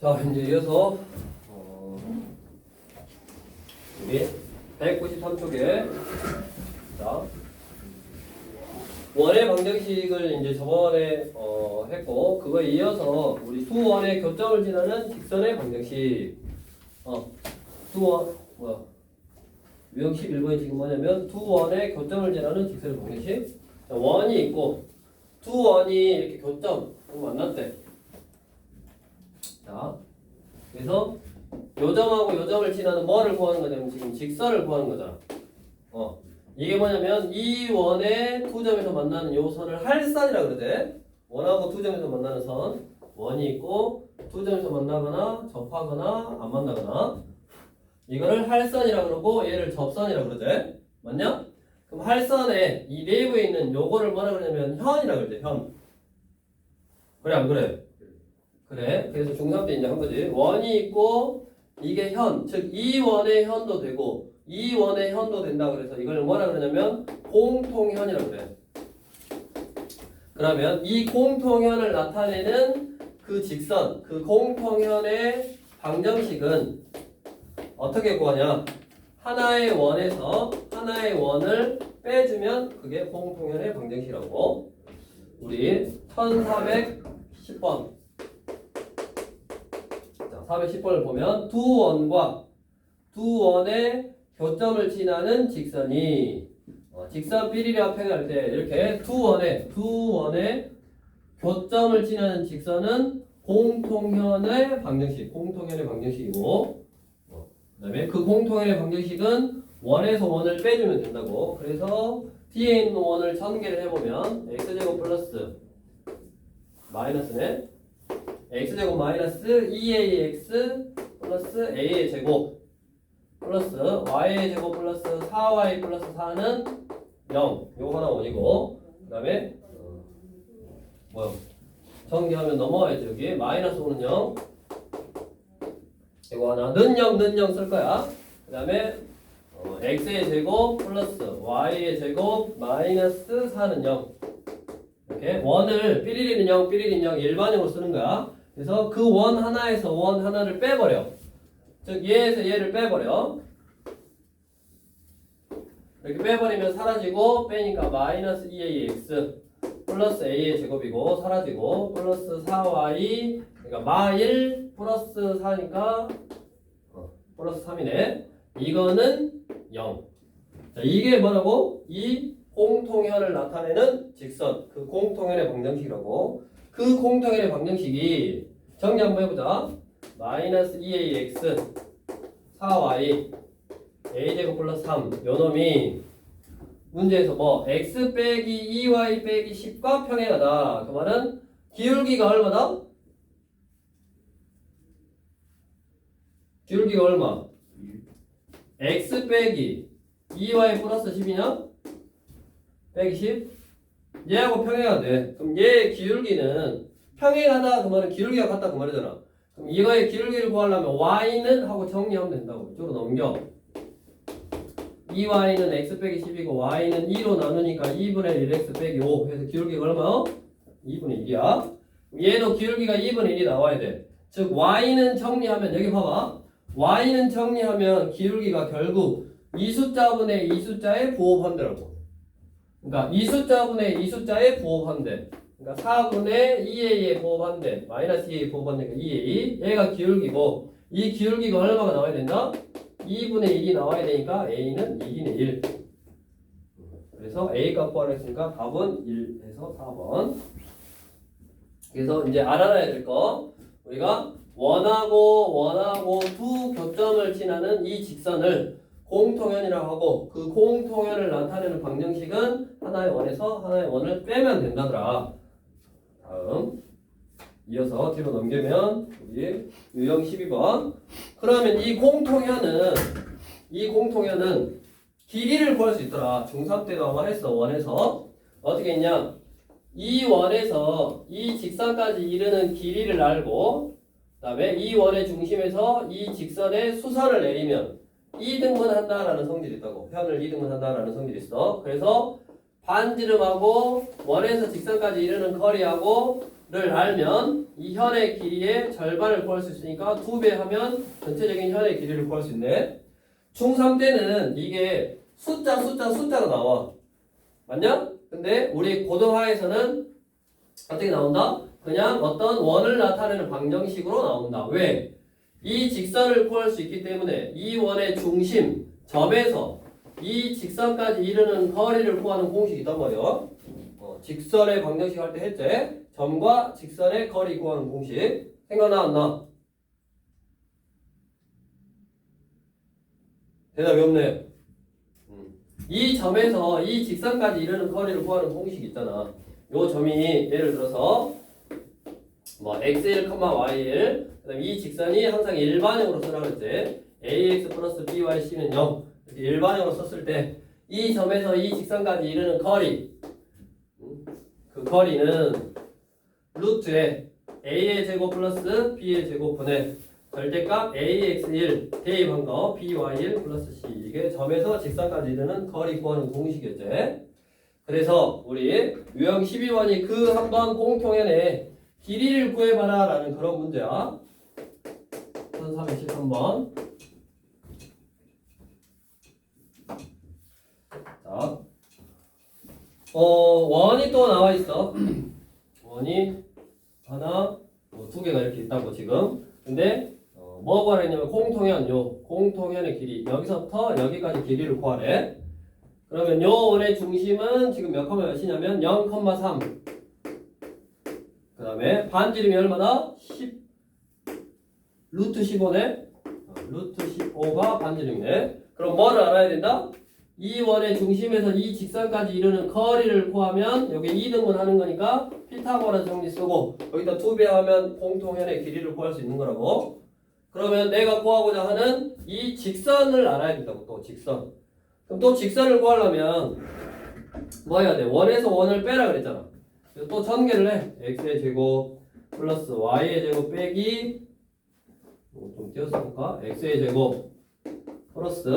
자, 이제 이어서 우리 193쪽에 자, 원의 방정식을 이제 저번에 했고, 그거에 이어서 우리 두 원의 교점을 지나는 직선의 방정식. 두 원 유형 11번이 지금 뭐냐면 두 원의 교점을 지나는 직선의 방정식. 자, 원이 있고 두 원이 이렇게 교점 만났대. 자, 그래서 요점하고 요점을 지나는 뭐를 구하는 거냐면 지금 직선을 구하는 거잖아. 이게 뭐냐면 이 원의 두 점에서 만나는 요 선을 할선이라 그러대. 원하고 두 점에서 만나는 선 원이 있고 두 점에서 만나거나 접하거나 안 만나거나 이거를 할선이라 그러고 얘를 접선이라 그러대. 맞냐? 그럼 할선에 이 내부에 있는 요거를 뭐라 그러냐면 현이라 그러대. 현. 그래 안 그래? 그래. 그래서 중3 때 이제 한 거지. 원이 있고 이게 현, 즉 이 원의 현도 되고 이 원의 현도 된다. 그래서 이걸 뭐라 그러냐면 공통현이라고 그래. 그러면 이 공통현을 나타내는 그 직선, 그 공통현의 방정식은 어떻게 구하냐? 하나의 원에서 하나의 원을 빼주면 그게 공통현의 방정식이라고. 우리 1410번. 자, 410번을 보면 두 원과 두 원의 교점을 지나는 직선이 직선 삐리리와 평행할 때 이렇게 두 원의 교점을 지나는 직선은 공통현의 방정식이고 그 다음에 그 공통현의 방정식은 원에서 원을 빼주면 된다고. 그래서 뒤에 있는 원을 전개를 해보면 x제곱 플러스 마이너스네 x제곱 마이너스 2ax 플러스 a의 제곱 플러스 y의 제곱 플러스 4y 플러스 4는 0. 요거 하나 원이고 그 다음에 전개하면 넘어와야지. 여기 마이너스 5는 0. 이거 하나 는 0 쓸 거야. 그 다음에 x의 제곱 플러스 y의 제곱 마이너스 4는 0. 이렇게 원을 삐리리는 0 삐리리는 0 일반형으로 쓰는 거야. 그래서 그 원 하나에서 원 하나를 빼버려. 즉 얘에서 얘를 빼버려. 이렇게 빼버리면 사라지고 빼니까 마이너스 2ax 플러스 a의 제곱이고 사라지고 플러스 4y 그러니까 마1 플러스 4니까 플러스 3이네. 이거는 0. 자, 이게 뭐라고? 이 공통현을 나타내는 직선, 그 공통현의 방정식이라고. 그 공통현의 방정식이 정리 한번 해보자. 마이너스 2ax 4y a제곱 플러스 3 요놈이 문제에서 뭐 x 빼기 2y 빼기 10과 평행하다. 그 말은 기울기가 얼마다? 기울기가 얼마? x 빼기 2y 플러스 10이냐? 빼기 10? 얘하고 평행하대. 그럼 얘의 기울기는 평행하다 그 말은 기울기가 같다 그 말이잖아. 그럼 이거의 기울기를 구하려면 y는 하고 정리하면 된다고. 이쪽으로 넘겨. 2y는 x 빼기 10이고 y는 2로 나누니까 2분의 1x 빼기 5 해서 기울기가 얼마? 2분의 1이야. 얘도 기울기가 2분의 1이 나와야 돼. 즉 y는 정리하면 여기 봐봐. y는 정리하면 기울기가 결국 이 숫자분의 이 숫자에 부호반대라고. 그러니까 이 숫자분의 이 숫자에 부호반대. 그러니까 4분의 2a의 부호반대 마이너스 2a의 부호반대니까 2a. 얘가 기울기고 이 기울기가 얼마가 나와야 된다? 2분의 1이 나와야 되니까 a는 2분의 1. 그래서 a 값 구하라 했으니까 답은 1에서 4번. 그래서 이제 알아놔야 될 거. 우리가 원하고 두 교점을 지나는 이 직선을 공통현이라고 하고 그 공통현을 나타내는 방정식은 하나의 원에서 하나의 원을 빼면 된다더라. 다음 이어서 뒤로 넘기면 우리 유형 12번. 그러면 이 공통현은 길이를 구할 수 있더라. 중3 때도 아마 했어. 원에서 어떻게 했냐? 이 원에서 이 직선까지 이르는 길이를 알고 그 다음에 이 원의 중심에서 이 직선의 수선을 내리면 2등분 한다라는 성질이 있다고. 현을 2등분 한다라는 성질이 있어. 그래서 반지름하고 원에서 직선까지 이르는 거리하고 알면 이 현의 길이의 절반을 구할 수 있으니까 2배 하면 전체적인 현의 길이를 구할 수 있네. 중3 때는 이게 숫자로 나와. 맞냐? 근데 우리 고등하에서는 어떻게 나온다? 그냥 어떤 원을 나타내는 방정식으로 나온다. 왜? 이 직선을 구할 수 있기 때문에 이 원의 중심, 점에서 이 직선까지 이르는 거리를 구하는 공식이 있단 말이야. 직선의 방정식 할 때 했지? 점과 직선의 거리 구하는 공식. 생각나 안 나? 대답이 없네. 이 점에서 이 직선까지 이르는 거리를 구하는 공식이 있잖아. 요 점이 예를 들어서 뭐 x1, y1 그다음에 이 직선이 항상 일반형으로 쓰라 그랬지. ax 플러스 byc는 0 이렇게 일반형으로 썼을 때 이 점에서 이 직선까지 이르는 거리 그 거리는 루트에 a의 제곱 플러스 b의 제곱분의 절대값 ax1 대입한 거 by1 플러스 c 이게 점에서 직선까지 이르는 거리 구하는 공식이었지. 그래서 우리 유형 12번이 그 한번 공통연의 길이를 구해봐라 라는 그런 문제야. 1413번. 자, 원이 또 나와 있어. 원이 하나, 뭐 두 개가 이렇게 있다고 지금. 근데 뭐 구하랬냐면 공통연의 길이 여기서부터 여기까지 길이를 구하래. 그러면 요 원의 중심은 지금 몇 컴마 몇이냐면 0,3. 그 다음에 반지름이 얼마나? 10 루트 15네. 루트 15가 반지름이네. 그럼 뭐를 알아야 된다? 이 원의 중심에서 이 직선까지 이르는 거리를 구하면 여기 2등분 하는 거니까 피타고라스 정리 쓰고 여기다 2배 하면 공통현의 길이를 구할 수 있는 거라고. 그러면 내가 구하고자 하는 이 직선을 알아야 된다고. 또 직선. 그럼 또 직선을 구하려면 뭐 해야 돼? 원에서 원을 빼라 그랬잖아. 또 전개를 해. x의 제곱 플러스 y의 제곱 빼기 좀 띄어서 볼까? x의 제곱 플러스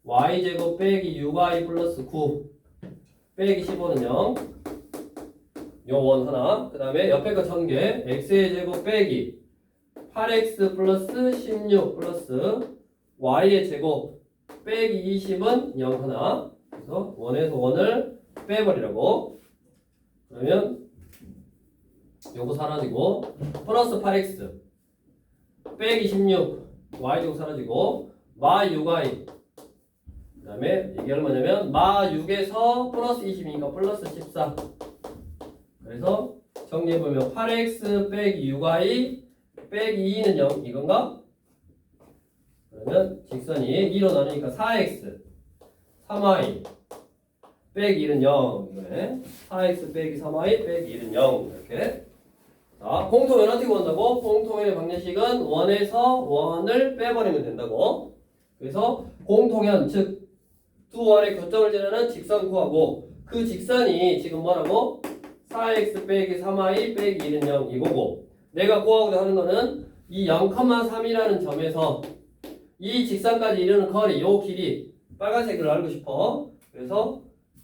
y제곱 빼기 6y 플러스 9 빼기 15는 0 요 원 하나. 그 다음에 옆에 거 전개 x의 제곱 빼기 8x 플러스 16 플러스 y의 제곱 빼기 20은 0 하나. 그래서 원에서 원을 빼버리라고. 그러면 요거 사라지고 플러스 8x 빼기 16 y제곱 사라지고 마 6y 그 다음에 이게 얼마냐면 마 6에서 플러스 20이니까 플러스 14. 그래서 정리해보면 8x 빼기 6y 빼기 2는 0 이건가? 그러면 직선이 2로 나누니까 4x 3y 빼기 1은 0 이거네. 4x 빼기 3y 빼기 1은 0 이렇게. 자, 공통연 어떻게 구한다고? 공통연의 방정식은 원에서 원을 빼버리면 된다고. 그래서 공통연 즉 두 원의 교점을 지르는 직선 구하고 그 직선이 지금 뭐라고? 4x 빼기 3y 빼기 1은 0 이거고 내가 구하고자 하는 거는 이 0,3이라는 점에서 이 직선까지 이르는 거리 요 길이 빨간색으로 알고 싶어. 그래서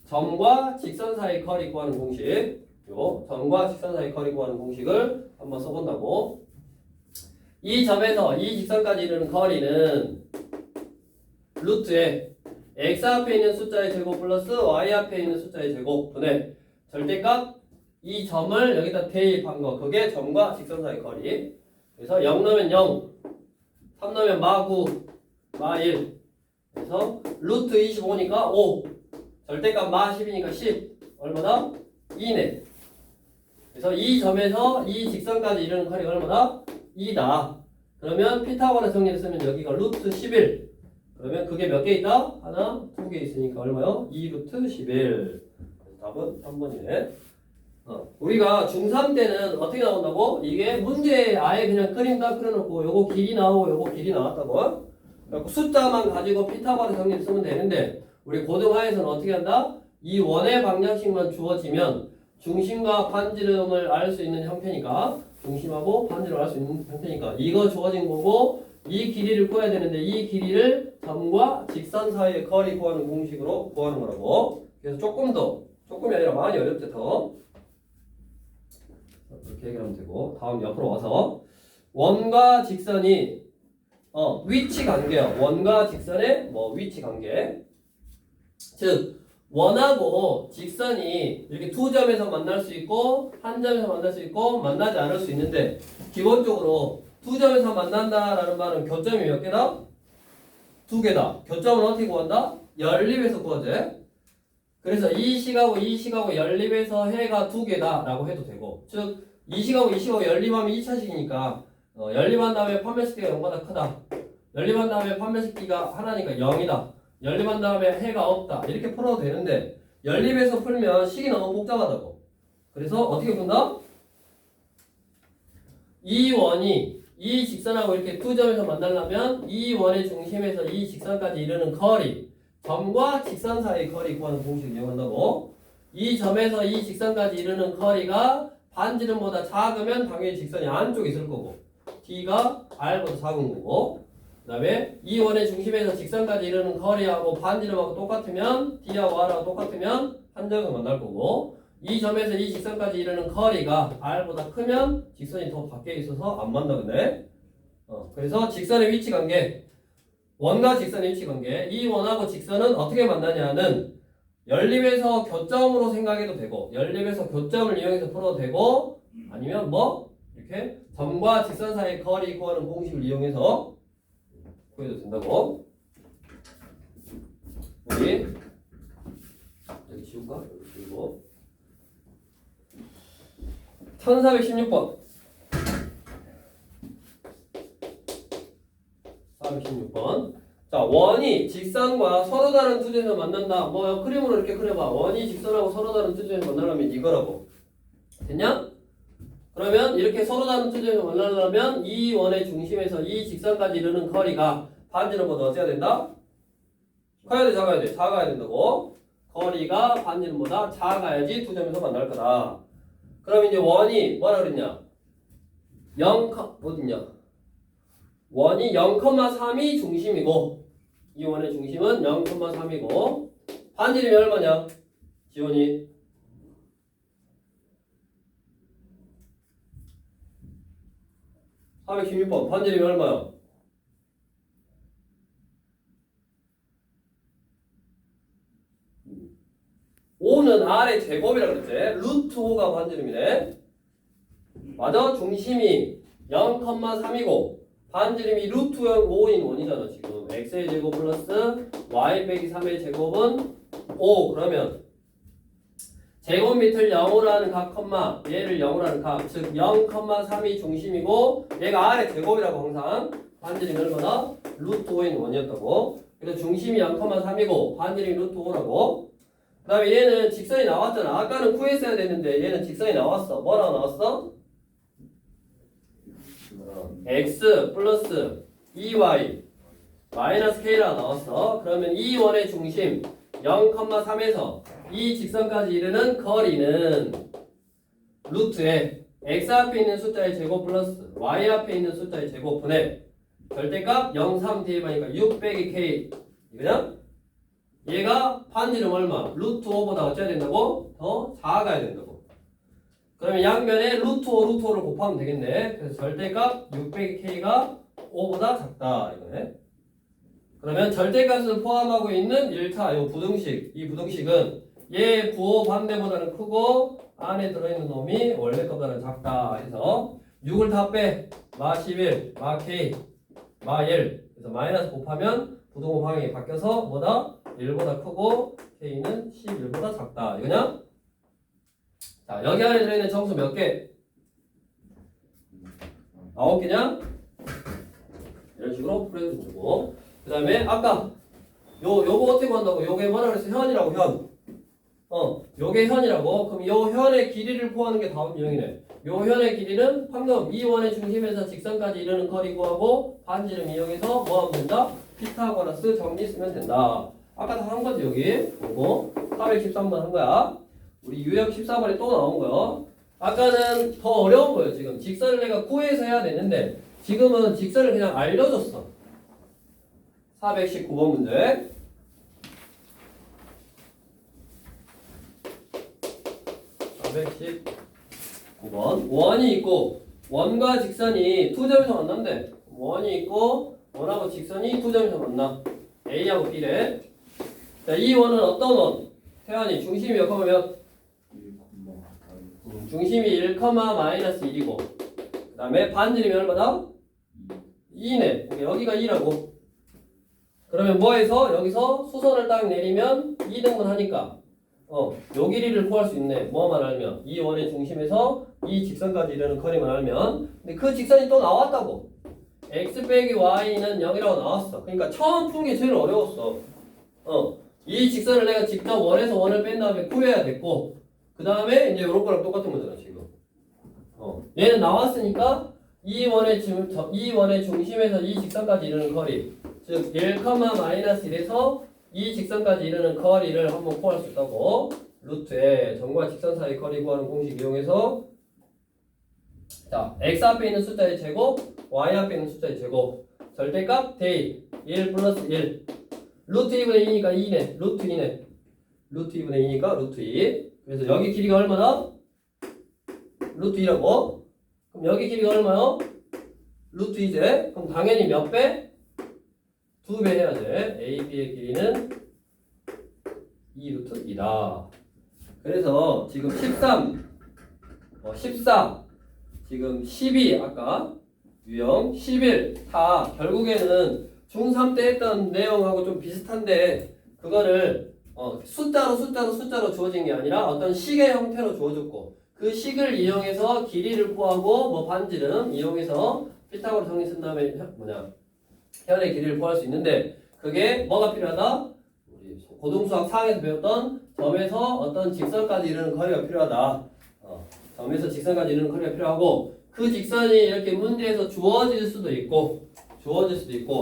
점과 직선 사이 거리 구하는 공식 요 점과 직선 사이 거리 구하는 공식을 한번 써본다고. 이 점에서 이 직선까지 이르는 거리는 루트에 x 앞에 있는 숫자의 제곱 플러스 y 앞에 있는 숫자의 제곱 분의 절대값 이 점을 여기다 대입한 거 그게 점과 직선 사이 거리. 그래서 0 넣으면 0 3 넣으면 마 9 마 1 그래서 루트 25니까 5 절대값 마 10이니까 10 얼마다? 2네. 그래서 이 점에서 이 직선까지 이르는 거리가 얼마다? 2다. 그러면 피타고라스 정리를 쓰면 여기가 루트 11 그러면 그게 몇 개 있다? 하나, 두 개 있으니까 얼마요? 2루트 11. 답은 3번이네. 우리가 중3 때는 어떻게 나온다고? 이게 문제에 아예 그냥 그림 딱 그려놓고 요거 길이 나오고 요거 길이 나왔다고. 숫자만 가지고 피타고라스 정리를 쓰면 되는데 우리 고등하에서는 어떻게 한다? 이 원의 방정식만 주어지면 중심과 반지름을 알 수 있는 형태니까 중심하고 반지름을 알 수 있는 형태니까 이거 주어진 거고 이 길이를 구해야 되는데 이 길이를 점과 직선 사이의 거리 구하는 공식으로 구하는 거라고. 그래서 조금이 아니라 많이 어렵지 더. 이렇게 얘기하면 되고 다음 옆으로 와서 원과 직선이 위치 관계요. 원과 직선의 뭐 위치 관계. 즉 원하고 직선이 이렇게 두 점에서 만날 수 있고 한 점에서 만날 수 있고 만나지 않을 수 있는데 기본적으로 두 점에서 만난다라는 말은 교점이 몇 개다? 두 개다. 교점은 어떻게 구한다? 연립에서 구하지. 그래서 이 식하고 이 식하고 연립해서 해가 두 개다라고 해도 되고 즉 이 식하고 이 식하고 연립하면 2차식이니까 연립한 다음에 판별식비가 0보다 크다. 연립한 다음에 판별식비가 하나니까 0이다. 연립한 다음에 해가 없다. 이렇게 풀어도 되는데 연립해서 풀면 식이 너무 복잡하다고. 그래서 어떻게 푼다? 이 원이 이 직선하고 이렇게 두 점에서 만나려면 이 원의 중심에서 이 직선까지 이르는 거리 점과 직선 사이의 거리 구하는 공식을 이용한다고. 이 점에서 이 직선까지 이르는 거리가 반지름보다 작으면 당연히 직선이 안쪽에 있을 거고 D가 R보다 작은 거고 그 다음에 이 원의 중심에서 직선까지 이르는 거리하고 반지름하고 똑같으면 D하고 R하고 똑같으면 한 점을 만날 거고 이 점에서 이 직선까지 이르는 거리가 R보다 크면 직선이 더 밖에 있어서 안 만나거든. 그래서 직선의 위치 관계 원과 직선의 위치 관계 이 원하고 직선은 어떻게 만나냐는 연립에서 교점으로 생각해도 되고 연립에서 교점을 이용해서 풀어도 되고 아니면 뭐 이렇게 점과 직선 사이의 거리 구하는 공식을 이용해서 구해도 된다고. 우리 여기 지울까? 그리고 1416번 416번 자 원이 직선과 서로 다른 투점에서 만난다. 뭐 그림으로 이렇게 그려봐. 원이 직선하고 서로 다른 투점에서 만나려면 이거라고. 됐냐? 그러면 이렇게 서로 다른 투점에서 만나려면 이 원의 중심에서 이 직선까지 이르는 거리가 반지름보다 어때야 된다? 커야 돼 작아야 돼? 작아야 된다고. 거리가 반지름보다 작아야지 두 점에서 만날 거다. 그럼 이제 원이 뭐라 그랬냐? 0, 어딨냐? 원이 0,3이 중심이고 이 원의 중심은 0,3이고 반지름이 얼마냐? 지원이 416번 반지름이 얼마야? 5는 R의 제곱이라 그랬지? 루트 5가 반지름이네. 맞아? 중심이 0,3이고 반지름이 루트 5인 원이잖아 지금. x의 제곱 플러스 y 빼기 3의 제곱은 5. 그러면 제곱 밑을 0으로 하는 각 컴마 얘를 0으로 하는 각 즉 0,3이 중심이고 얘가 R의 제곱이라고 항상 반지름이 얼마나? 루트 5인 원이었다고. 그래서 중심이 0,3이고 반지름이 루트 5라고. 그 다음에 얘는 직선이 나왔잖아. 아까는 구했어야 됐는데 얘는 직선이 나왔어. 뭐라고 나왔어? x 플러스 2y 마이너스 k라고 나왔어. 그러면 이 원의 중심 0,3에서 이 직선까지 이르는 거리는 루트에 x 앞에 있는 숫자의 제곱 플러스 y 앞에 있는 숫자의 제곱분의 절대값 0,3 대입하니까 6 빼기 k 이거냐? 얘가 반지름 얼마? 루트 5보다 어째야 된다고? 더 작아야 된다고. 그러면 양면에 루트 5, 루트 5를 곱하면 되겠네. 그래서 절대값 6 빼기 k가 5보다 작다 이거네. 그러면 절대값을 포함하고 있는 1차 이 부등식 이 부등식은 얘 부호 반대보다는 크고 안에 들어있는 놈이 원래 것보다는 작다 해서 6을 다 빼 마 11, 마 k, 마 1 그래서 마이너스 곱하면 부등호 방향이 바뀌어서 뭐다? 1보다 크고 k는 11보다 작다 이거냐? 자 여기 안에 들어있는 정수 몇 개? 9개냐? 이런 식으로 풀어도 되고 그 다음에 아까 요거 어떻게 구한다고? 요게 뭐라 그랬어? 현이라고 현. 요게 현이라고. 그럼 요 현의 길이를 구하는 게 다음 유형이네. 요 현의 길이는 방금 이 원의 중심에서 직선까지 이르는 거리 구하고 반지름 이용해서 뭐 하면 된다? 피타고라스 정리 쓰면 된다. 아까 다 한 거지 여기. 요거 413번 한 거야. 우리 유형 14번에 또 나온 거요. 아까는 더 어려운 거예요 지금. 직선을 내가 구해서 해야 되는데 지금은 직선을 그냥 알려줬어. 419번 문제. 419 5번. 원이 있고 원과 직선이 두 점에서 만난대. 원이 있고 원하고 직선이 두 점에서 만나. A하고 B래. 자, 이 원은 어떤 원? 태환이 중심이 몇 컴마 몇? 중심이 1, 마이너스 1이고 그 다음에 반지름이 얼마다? 2네. 여기가 2라고. 그러면 뭐해서 여기서 수선을 딱 내리면 2등분 하니까 요 길이를 구할 수 있네. 뭐만 알면 이 원의 중심에서 이 직선까지 이르는 거리만 알면. 근데 그 직선이 또 나왔다고. x 빼기 y는 0이라고 나왔어. 그러니까 처음 푼 게 제일 어려웠어. 이 직선을 내가 직접 원에서 원을 뺀 다음에 구해야 됐고 그 다음에 이제 요런 거랑 똑같은 거잖아 지금. 얘는 나왔으니까 이 원의 중심에서 이 직선까지 이르는 거리, 즉 1, 마이너스 1에서 이 직선까지 이르는 거리를 한번 구할 수 있다고. 루트에 점과 직선 사이 거리 구하는 공식 이용해서 자, x 앞에 있는 숫자의 제곱, y 앞에 있는 숫자의 제곱, 절대값 대입 1 플러스 1 루트 2분의 2니까 2네. 루트 2네. 루트 2분의 2니까 루트 2. 그래서 여기 길이가 얼마나? 루트 2라고. 그럼 여기 길이가 얼마요? 루트 2제. 그럼 당연히 몇 배? 2배 해야 돼. A, B의 길이는 2 루트 2다. 그래서 지금 13, 14, 지금 12 아까 유형 11 다 결국에는 중3 때 했던 내용하고 좀 비슷한데 그거를 숫자로 주어진 게 아니라 어떤 식의 형태로 주어졌고 그 식을 이용해서 길이를 구하고 뭐 반지름 이용해서 피타고라 정리 쓴 다음에 현의 길이를 구할 수 있는데 그게 뭐가 필요하다? 우리 고등수학 4에서 배웠던 점에서 어떤 직선까지 이르는 거리가 필요하다. 점에서 직선까지 이르는 거리가 필요하고 그 직선이 이렇게 문제에서 주어질 수도 있고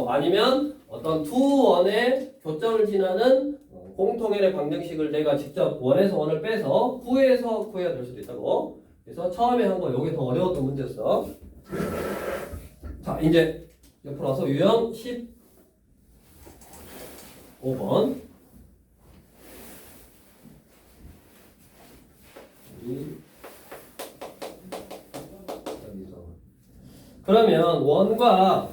아니면 어떤 두 원의 교점을 지나는 공통연의 방정식을 내가 직접 원에서 원을 빼서 구해서 구해야 될 수도 있다고. 그래서 처음에 한 거 요게 더 어려웠던 문제였어. 자, 이제 옆으로 와서 유형 15번. 그러면 원과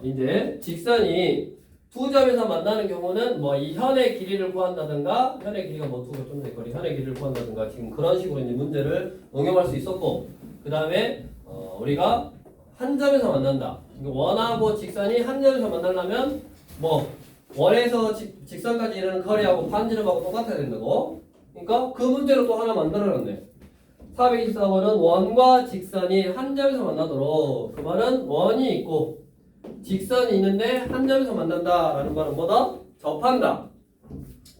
이제 직선이 두 점에서 만나는 경우는 뭐 이 현의 길이를 구한다든가 현의 길이가 뭐 두 교점의 거리 현의 길이를 구한다든가 지금 그런 식으로 이제 문제를 응용할 수 있었고 그 다음에 우리가 한 점에서 만난다. 원하고 직선이 한 점에서 만나려면 뭐 원에서 직선까지 이르는 거리하고 반지름하고 똑같아야 된다고. 그러니까 그 문제로 또 하나 만들어놨네. 424번은 원과 직선이 한 점에서 만나도록. 그 말은 원이 있고 직선이 있는데 한 점에서 만난다 라는 말은 뭐다? 접한다.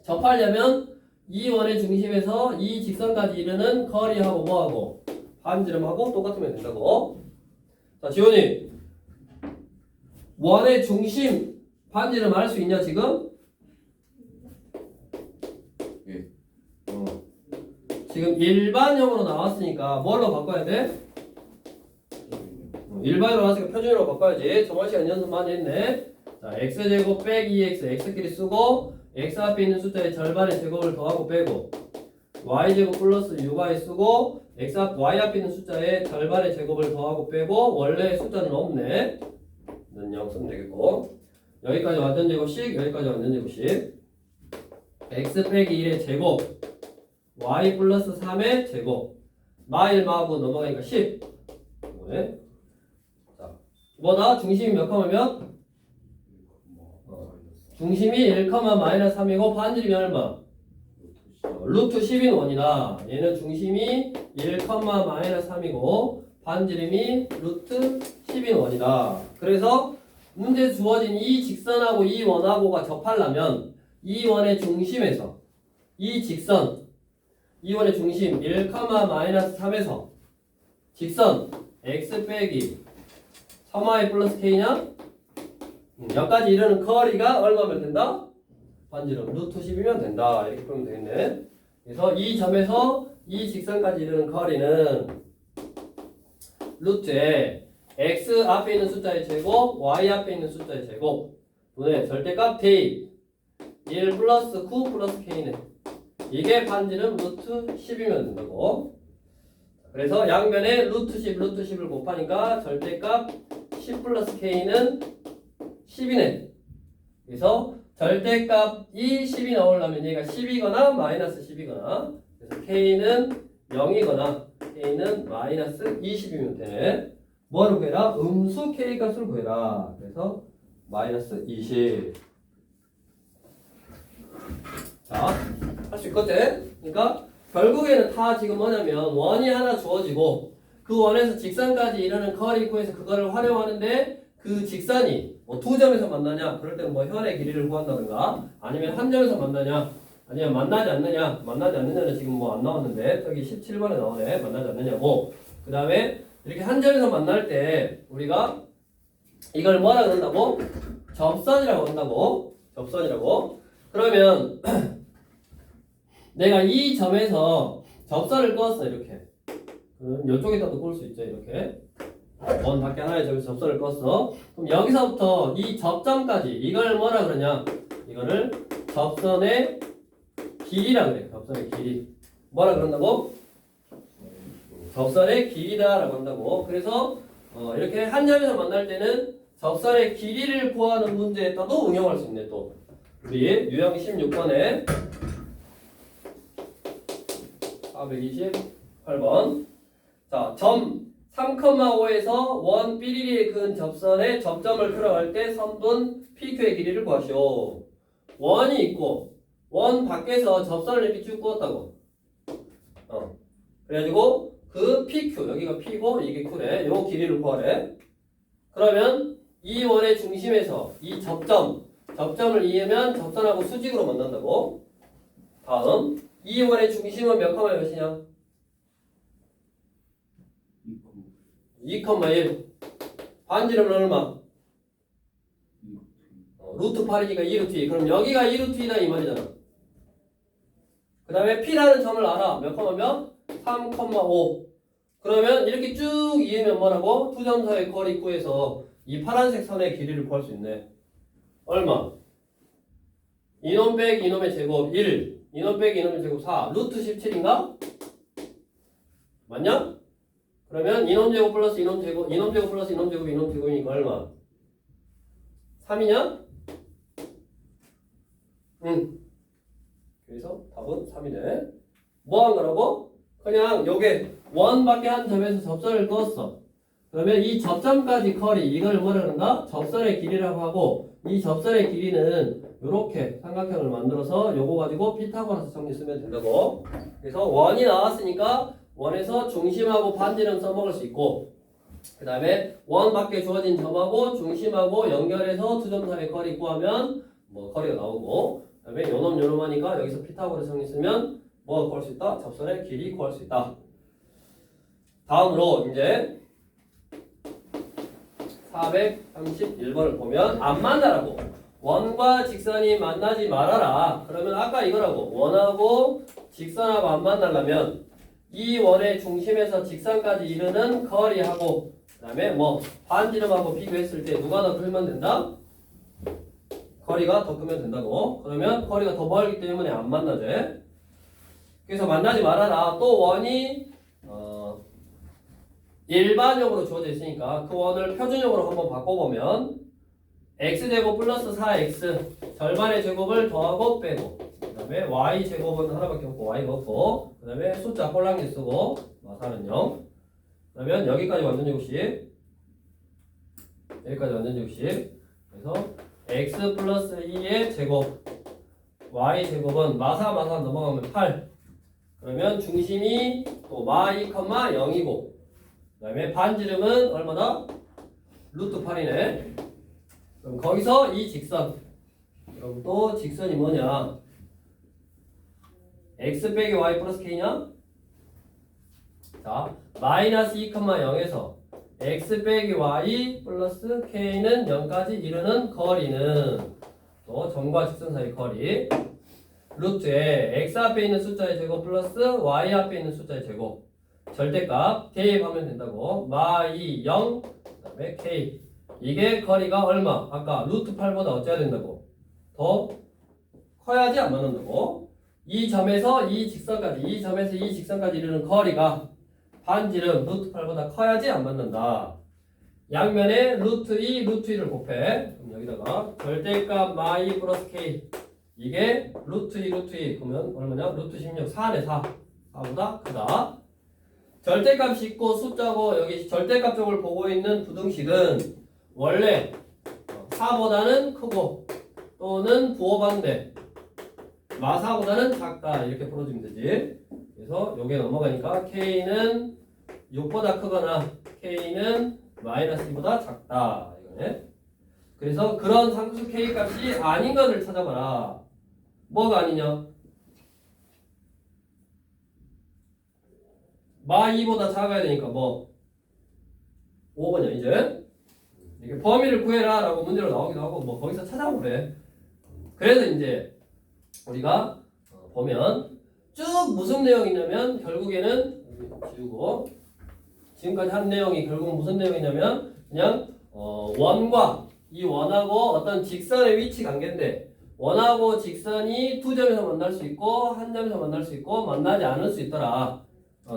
접하려면 이 원의 중심에서 이 직선까지 이르는 거리하고 뭐하고 반지름하고 똑같으면 된다고. 자, 지원이 원의 중심 반지름 알 수 있냐 지금? 예. 지금 일반형으로 나왔으니까 뭘로 바꿔야 돼? 일반으로 나왔으니까 표준으로 바꿔야지. 저번 시간 연습 많이 했네. 자, x제곱 빼기 2x, x끼리 쓰고 x 앞에 있는 숫자의 절반의 제곱을 더하고 빼고 y제곱 플러스 6y 쓰고 y 앞에 있는 숫자의 절반의 제곱을 더하고 빼고 원래 숫자는 없네. 는 0 쓰면 되겠고 여기까지 완전 제곱식, 여기까지 완전 제곱식. x 빼기 1의 제곱 y 플러스 3의 제곱 마일 마하고 넘어가니까 10. 네. 자, 뭐다? 중심이 몇 컴마 몇? 중심이 1, 마이너스 3이고 반지름이 얼마? 루트 10인 원이다. 얘는 중심이 1, 마이너스 3이고 반지름이 루트 10인 원이다. 그래서 문제 주어진 이 직선하고 이 원하고가 접하려면 이 원의 중심에서 이 직선 이 원의 중심 1, 마이너스 3에서 직선 x 빼기 3y 플러스 k냐? 여기까지 이르는 거리가 얼마면 된다? 반지름 루트 10이면 된다. 이렇게 풀면 되겠네. 그래서 이 점에서 이 직선까지 이르는 거리는 루트에 x 앞에 있는 숫자의 제곱, y 앞에 있는 숫자의 제곱 분의 절대값 대입 1 플러스 9 플러스 k네. 이게 반지름 루트 10이면 된다고. 그래서 양변에 루트 10, 루트 10을 곱하니까 절대값 10 플러스 k는 10이네. 그래서 절대값이 10이 나오려면 얘가 10이거나 마이너스 10이거나 그래서 k는 0이거나 k는 마이너스 20이면 되네. 뭐를 구해라? 음수 k 값을 구해라. 그래서 마이너스 20. 자, 할 수 있거든? 그러니까 결국에는 다 지금 뭐냐면 원이 하나 주어지고 그 원에서 직선까지 이르는 커리 구해서 그거를 활용하는데 그 직선이 뭐 두 점에서 만나냐? 그럴 때는 뭐 현의 길이를 구한다든가 아니면 한 점에서 만나냐? 아니면 만나지 않느냐? 만나지 않느냐는 지금 뭐 안 나왔는데 저기 17번에 나오네. 만나지 않느냐고. 그 다음에 이렇게 한 점에서 만날 때 우리가 이걸 뭐라 그런다고? 접선이라고 한다고. 접선이라고. 그러면 내가 이 점에서 접선을 그었어 이렇게. 이쪽에다도 그을 수 있죠 이렇게. 원 밖에 하나의 점에서 접선을 그었어. 그럼 여기서부터 이 접점까지 이걸 뭐라 그러냐? 이거를 접선의 길이라 그래. 접선의 길이. 뭐라 그런다고? 접선의 길이다라고 한다고. 그래서 이렇게 한 점에서 만날 때는 접선의 길이를 구하는 문제에다도 응용할 수 있네 또. 우리 유형 16번에 428번. 자, 점 3,5에서 원 삐리리에 그은 접선의 접점을 들어갈 때 선분 PQ의 길이를 구하시오. 원이 있고 원 밖에서 접선을 이렇게 쭉 그었다고. 그래가지고 그 PQ 여기가 P고 이게 Q래. 요 길이를 구하래. 그러면 이 원의 중심에서 이 접점을 이으면 접선하고 수직으로 만난다고. 다음 이 원의 중심은 몇 컴마 몇이냐? 2,1. 반지름은 얼마? 루트 8이니까 2루트 2. 그럼 여기가 2루트 2다 이 말이잖아. 그 다음에 P라는 점을 알아. 몇 컴마 몇? 3,5. 그러면 이렇게 쭉 이으면 뭐라고? 두 점 사이의 거리 구해서 이 파란색 선의 길이를 구할 수 있네. 얼마? 이놈 빼기 이놈의 제곱 1. 이놈 빼기 이놈의 제곱 4. 루트 17인가? 맞냐? 그러면 이놈 제곱 플러스 이놈 제곱, 이놈 제곱 플러스 이놈 제곱, 이놈 제곱이니까 얼마? 3이냐? 응. 그래서 답은 3이네. 뭐 한 거라고? 그냥 요게 원밖에 한 점에서 접선을 그었어. 그러면 이 접점까지 커리 이걸 뭐라 그런가? 접선의 길이라고 하고 이 접선의 길이는 요렇게 삼각형을 만들어서 요거 가지고 피타고라스 정리 쓰면 된다고. 그래서 원이 나왔으니까 원에서 중심하고 반지름 써먹을 수 있고 그 다음에 원 밖에 주어진 점하고 중심하고 연결해서 두 점 사이의 거리 구하면 뭐 거리가 나오고 그 다음에 요놈 하니까 여기서 피타고라스 정리 쓰면 뭐 구할 수 있다? 접선의 길이 구할 수 있다. 다음으로 이제 431번을 보면 안 만나라고. 원과 직선이 만나지 말아라. 그러면 아까 이거라고. 원하고 직선하고 안 만나려면 이 원의 중심에서 직선까지 이르는 거리하고 그 다음에 뭐 반지름하고 비교했을 때 누가 더 크면 된다? 거리가 더 크면 된다고. 그러면 거리가 더 멀기 때문에 안 만나지. 그래서 만나지 말아라. 또 원이 일반적으로 주어져 있으니까 그 원을 표준형으로 한번 바꿔보면 x제곱 플러스 4x 절반의 제곱을 더하고 빼고 그 다음에 y제곱은 하나밖에 없고 y가 없고 그 다음에 숫자 홀랑지 쓰고 마사는 0 그러면 여기까지 완전 제곱식 여기까지 완전 제곱식 그래서 x 플러스 2의 제곱 y제곱은 마사 넘어가면 8 그러면 중심이 또 y, 0이고 그 다음에 반지름은 얼마나? 루트 8이네. 그럼 거기서 이 직선. 그럼 또 직선이 뭐냐? x 빼기 y 플러스 k냐? 자, 마이너스 2,0에서 x 빼기 y 플러스 k는 0까지 이르는 거리는 또 점과 직선 사이 거리. 루트에 x 앞에 있는 숫자의 제곱 플러스 y 앞에 있는 숫자의 제곱. 절대값 대입하면 된다고. 마이 0 그다음에 k 이게 거리가 얼마? 아까 루트 8보다 어째야 된다고? 더 커야지 안 맞는다고. 이 점에서 이 직선까지 이 점에서 이 직선까지 이르는 거리가 반지름 루트 8보다 커야지 안 맞는다. 양면에 루트 2, 루트 2를 곱해. 그럼 여기다가 절대값 마이 플러스 k 이게 루트 2, 루트 2 그러면 얼마냐? 루트 16, 4네 4. 4보다 크다. 절대값이 있고 숫자고 여기 절대값 쪽을 보고 있는 부등식은 원래 4보다는 크고 또는 부호반대 마사보다는 작다 이렇게 풀어주면 되지. 그래서 요게 넘어가니까 k는 6보다 크거나 k는 마이너스 2보다 작다 이거네. 그래서 그런 상수 k 값이 아닌 것을 찾아봐라. 뭐가 아니냐? 마 2보다 작아야 되니까 뭐 5번이야 이제. 이게 범위를 구해라 라고 문제로 나오기도 하고 뭐 거기서 찾아보래. 그래서 이제 우리가 보면 쭉 무슨 내용이냐면 결국에는 지우고 지금까지 한 내용이 결국 무슨 내용이냐면 그냥 원과 이 원하고 어떤 직선의 위치 관계인데 원하고 직선이 두 점에서 만날 수 있고 한 점에서 만날 수 있고 만나지 않을 수 있더라.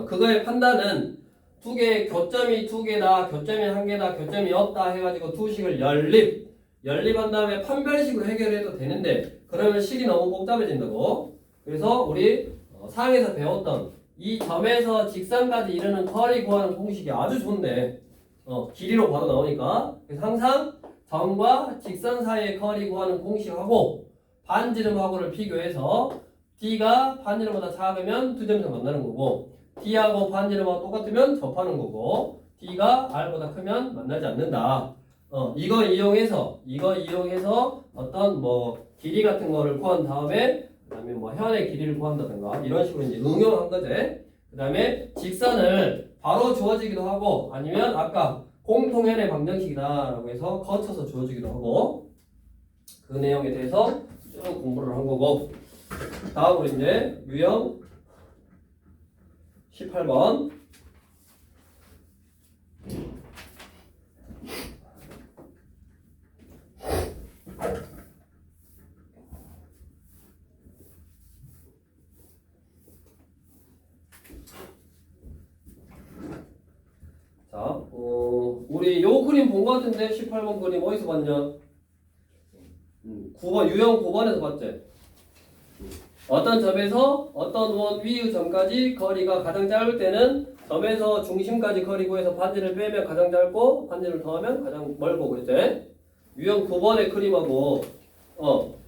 그거의 판단은 두 개의 교점이 두 개다, 교점이 한 개다, 교점이 없다 해가지고 두 식을 연립한 다음에 판별식으로 해결해도 되는데 그러면 식이 너무 복잡해진다고. 그래서 우리 상에서 배웠던 이 점에서 직선까지 이르는 거리 구하는 공식이 아주 좋은데 길이로 바로 나오니까 그래서 항상 점과 직선 사이의 거리 구하는 공식하고 반지름하고를 비교해서 D가 반지름보다 작으면 두 점에서 만나는 거고 D하고 반지름하고 똑같으면 접하는 거고 D가 R보다 크면 만나지 않는다. 이거 이용해서 어떤 뭐 길이 같은 거를 구한 다음에 그다음에 뭐 현의 길이를 구한다든가 이런 식으로 이제 응용한 거지. 그다음에 직선을 바로 주어지기도 하고 아니면 아까 공통현의 방정식이다라고 해서 거쳐서 주어지기도 하고 그 내용에 대해서 쭉 공부를 한 거고 다음으로 이제 유형 18번 자, 우리 요 그림 본 거 같은데 18번 그림 어디서 봤냐? 9번 유형 9번에서 봤지? 어떤 점에서 어떤 원 위의 점까지 거리가 가장 짧을 때는 점에서 중심까지 거리 구해서 반지를 빼면 가장 짧고 반지를 더하면 가장 멀고 그랬지? 유형 9번의 그림하고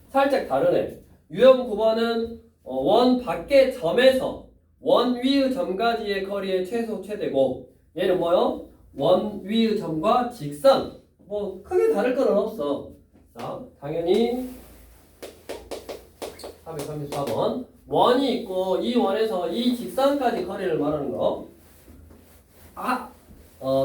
살짝 다르네. 유형 9번은 원 밖의 점에서 원 위의 점까지의 거리의 최소 최대고 얘는 뭐요? 원 위의 점과 직선 뭐 크게 다를 건 없어. 자, 당연히 434번 원이 있고 이 원에서 이 직선까지 거리를 말하는 거.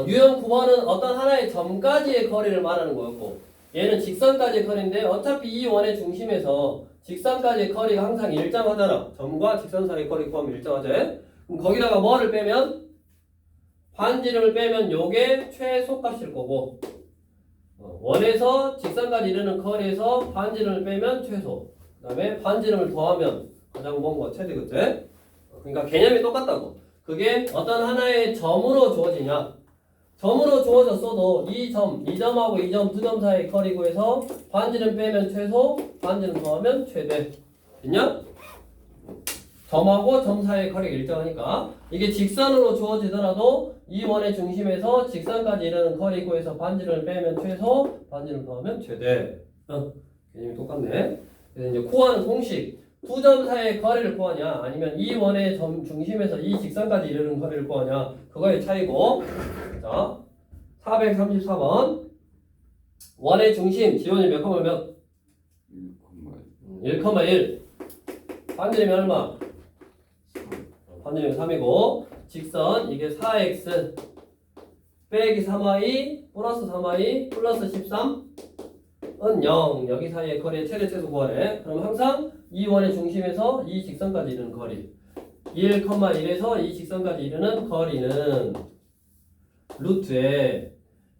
유형 9번은 어떤 하나의 점까지의 거리를 말하는 거였고 얘는 직선까지의 거리인데 어차피 이 원의 중심에서 직선까지의 거리가 항상 일정하잖아. 점과 직선 사이의 거리 구하면 일정하지. 그럼 거기다가 뭐를 빼면 반지름을 빼면 요게 최소값일 거고 원에서 직선까지 이르는 거리에서 반지름을 빼면 최소 그 다음에 반지름을 더하면 가장 먼 거 최대겠지? 그러니까 개념이 똑같다고. 그게 어떤 하나의 점으로 주어지냐 점으로 주어졌어도 이 점하고 이 점 두 점 사이의 거리 구해서 반지름 빼면 최소 반지름 더하면 최대 됐냐? 점하고 점 사이의 거리가 일정하니까 이게 직선으로 주어지더라도 이 원의 중심에서 직선까지 이르는 거리 구해서 반지름을 빼면 최소 반지름 더하면 최대. 개념이 똑같네. 그래서 이제 구하는 공식 두 점 사이의 거리를 구하냐 아니면 이 원의 점 중심에서 이 직선까지 이르는 거리를 구하냐 그거의 차이고. 자 434번 원의 중심 지원이 몇 컴마 몇? 1,1 반지름이 얼마? 반지름이 3이고 직선 이게 4x 빼기 3y 플러스 3y 플러스 13은 0 여기 사이의 거리의 최대 최소 구하래. 그럼 항상 이 원의 중심에서 이 직선까지 이르는 거리 1,1에서 이 직선까지 이르는 거리는 루트에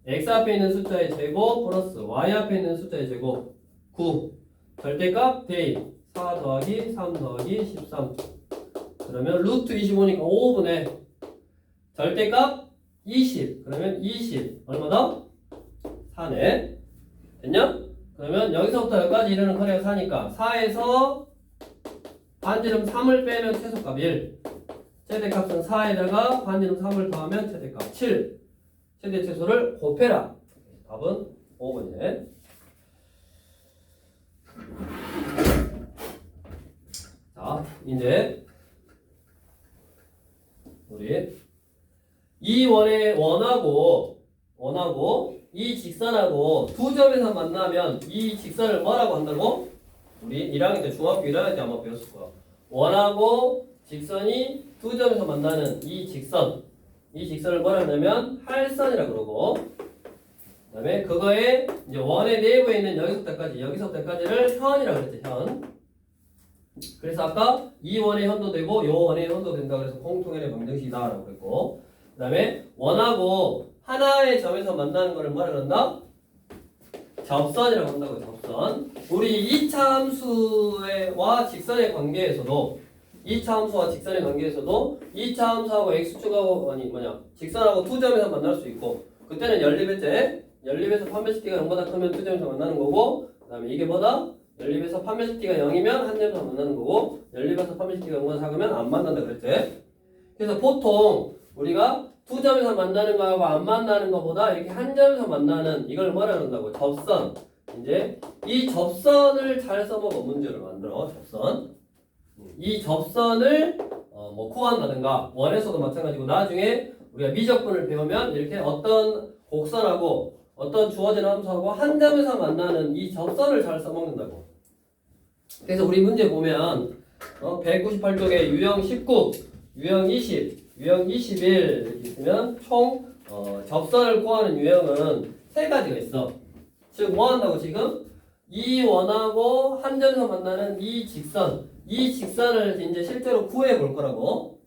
x 앞에 있는 숫자의 제곱 플러스 y 앞에 있는 숫자의 제곱 9 절대값 대입 4 더하기 3 더하기 13 그러면 루트 25니까 5분의 절대값 20. 그러면 20. 얼마 더? 4네. 됐냐? 그러면 여기서부터 여기까지 이르는 거리가 4니까 4에서 반지름 3을 빼면 최소값 1. 최대값은 4에다가 반지름 3을 더하면 최대값 7. 최대 최소를 곱해라. 답은 5번이네. 자, 이제 우리 이 원의 원하고 이 직선하고 두 점에서 만나면 이 직선을 뭐라고 한다고? 우리 1학년 때 중학교 1학년 때 아마 배웠을 거야. 원하고 직선이 두 점에서 만나는 이 직선을 뭐라 하냐면 할선이라고 그러고, 그 다음에 그거에 이제 원의 내부에 있는 여기서부터까지를 현이라고 그랬지, 현. 그래서 아까 이 원의 현도 되고 요 원의 현도 된다 그래서 공통현의 방정식이다라고 그랬고, 그 다음에 원하고 하나의 점에서 만나는 거를 뭐라 그런다? 접선이라고 한다고. 접선. 우리 2차 함수와 직선의 관계에서도 2차 함수와 직선의 관계에서도 2차 함수하고 x축하고 직선하고 두 점에서 만날 수 있고, 그때는 연립에서 판별식 t가 0보다 크면 두 점에서 만나는 거고, 그 다음에 이게 뭐다? 연립에서 판별식 t가 0이면 한 점에서 만나는 거고, 연립에서 판별식 t가 0보다 작으면 안 만난다 그랬지. 그래서 보통 우리가 두 점에서 만나는 거하고 안 만나는 거보다 이렇게 한 점에서 만나는 이걸 뭐라 그런다고? 접선. 이제 이 접선을 잘 써먹어 문제를 만들어. 접선. 이 접선을 구한다든가, 원에서도 마찬가지고 나중에 우리가 미적분을 배우면 이렇게 어떤 곡선하고 어떤 주어진 함수하고 한 점에서 만나는 이 접선을 잘 써먹는다고. 그래서 우리 문제 보면 198쪽에 유형 19, 유형 20, 유형 21 이렇게 있으면 총 접선을 구하는 유형은 세 가지가 있어. 즉 뭐 한다고 지금? 이 원하고 한 점에서 만나는 이 직선을 이제 실제로 구해 볼 거라고.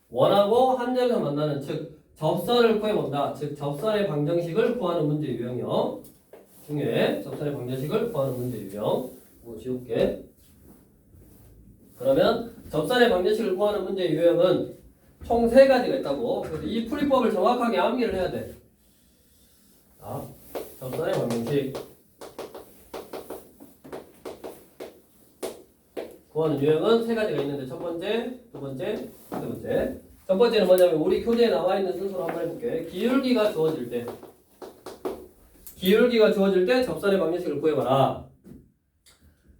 원하고 한 점에서 만나는, 즉 접선을 구해 본다. 즉 접선의 방정식을 구하는 문제 유형이요. 중요해. 접선의 방정식을 구하는 문제 유형. 이거 지울게. 그러면 접선의 방정식을 구하는 문제 유형은 총 세 가지가 있다고. 그래서 이 풀이법을 정확하게 암기를 해야 돼. 자, 접선의 방정식 구하는 유형은 세 가지가 있는데, 첫 번째, 두 번째, 세 번째. 첫 번째는 뭐냐면 우리 교재에 나와 있는 순서로 한번 해볼게. 기울기가 주어질 때 접선의 방정식을 구해봐라.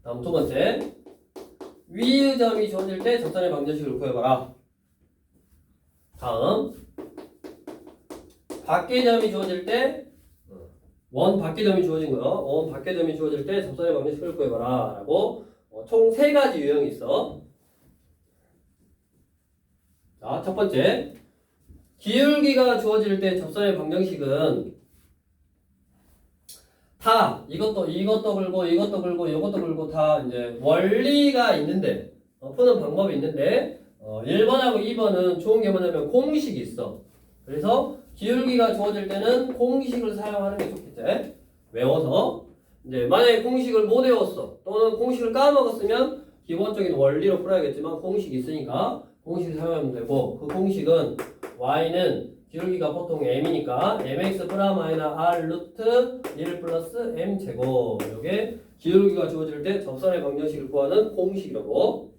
다음 두 번째, 위의 점이 주어질 때 접선의 방정식을 구해봐라. 다음, 밖의 점이 주어질 때, 원 밖의 점이 주어진 거요. 원 밖의 점이 주어질 때 접선의 방정식을 구해봐라. 라고 총 세 가지 유형이 있어. 자, 첫 번째, 기울기가 주어질 때 접선의 방정식은 다 이것도 걸고 이것도 걸고 다 이제 원리가 있는데, 푸는 방법이 있는데, 1번하고 2번은 좋은 게 뭐냐면 공식이 있어. 그래서 기울기가 주어질 때는 공식을 사용하는 게 좋겠지. 외워서. 이제 만약에 공식을 못 외웠어, 또는 공식을 까먹었으면 기본적인 원리로 풀어야겠지만 공식이 있으니까 공식을 사용하면 되고, 그 공식은 y는 기울기가 보통 m이니까 mx 프라마이나 r 루트 1 플러스 m 제곱. 이게 기울기가 주어질 때 접선의 방정식을 구하는 공식이라고.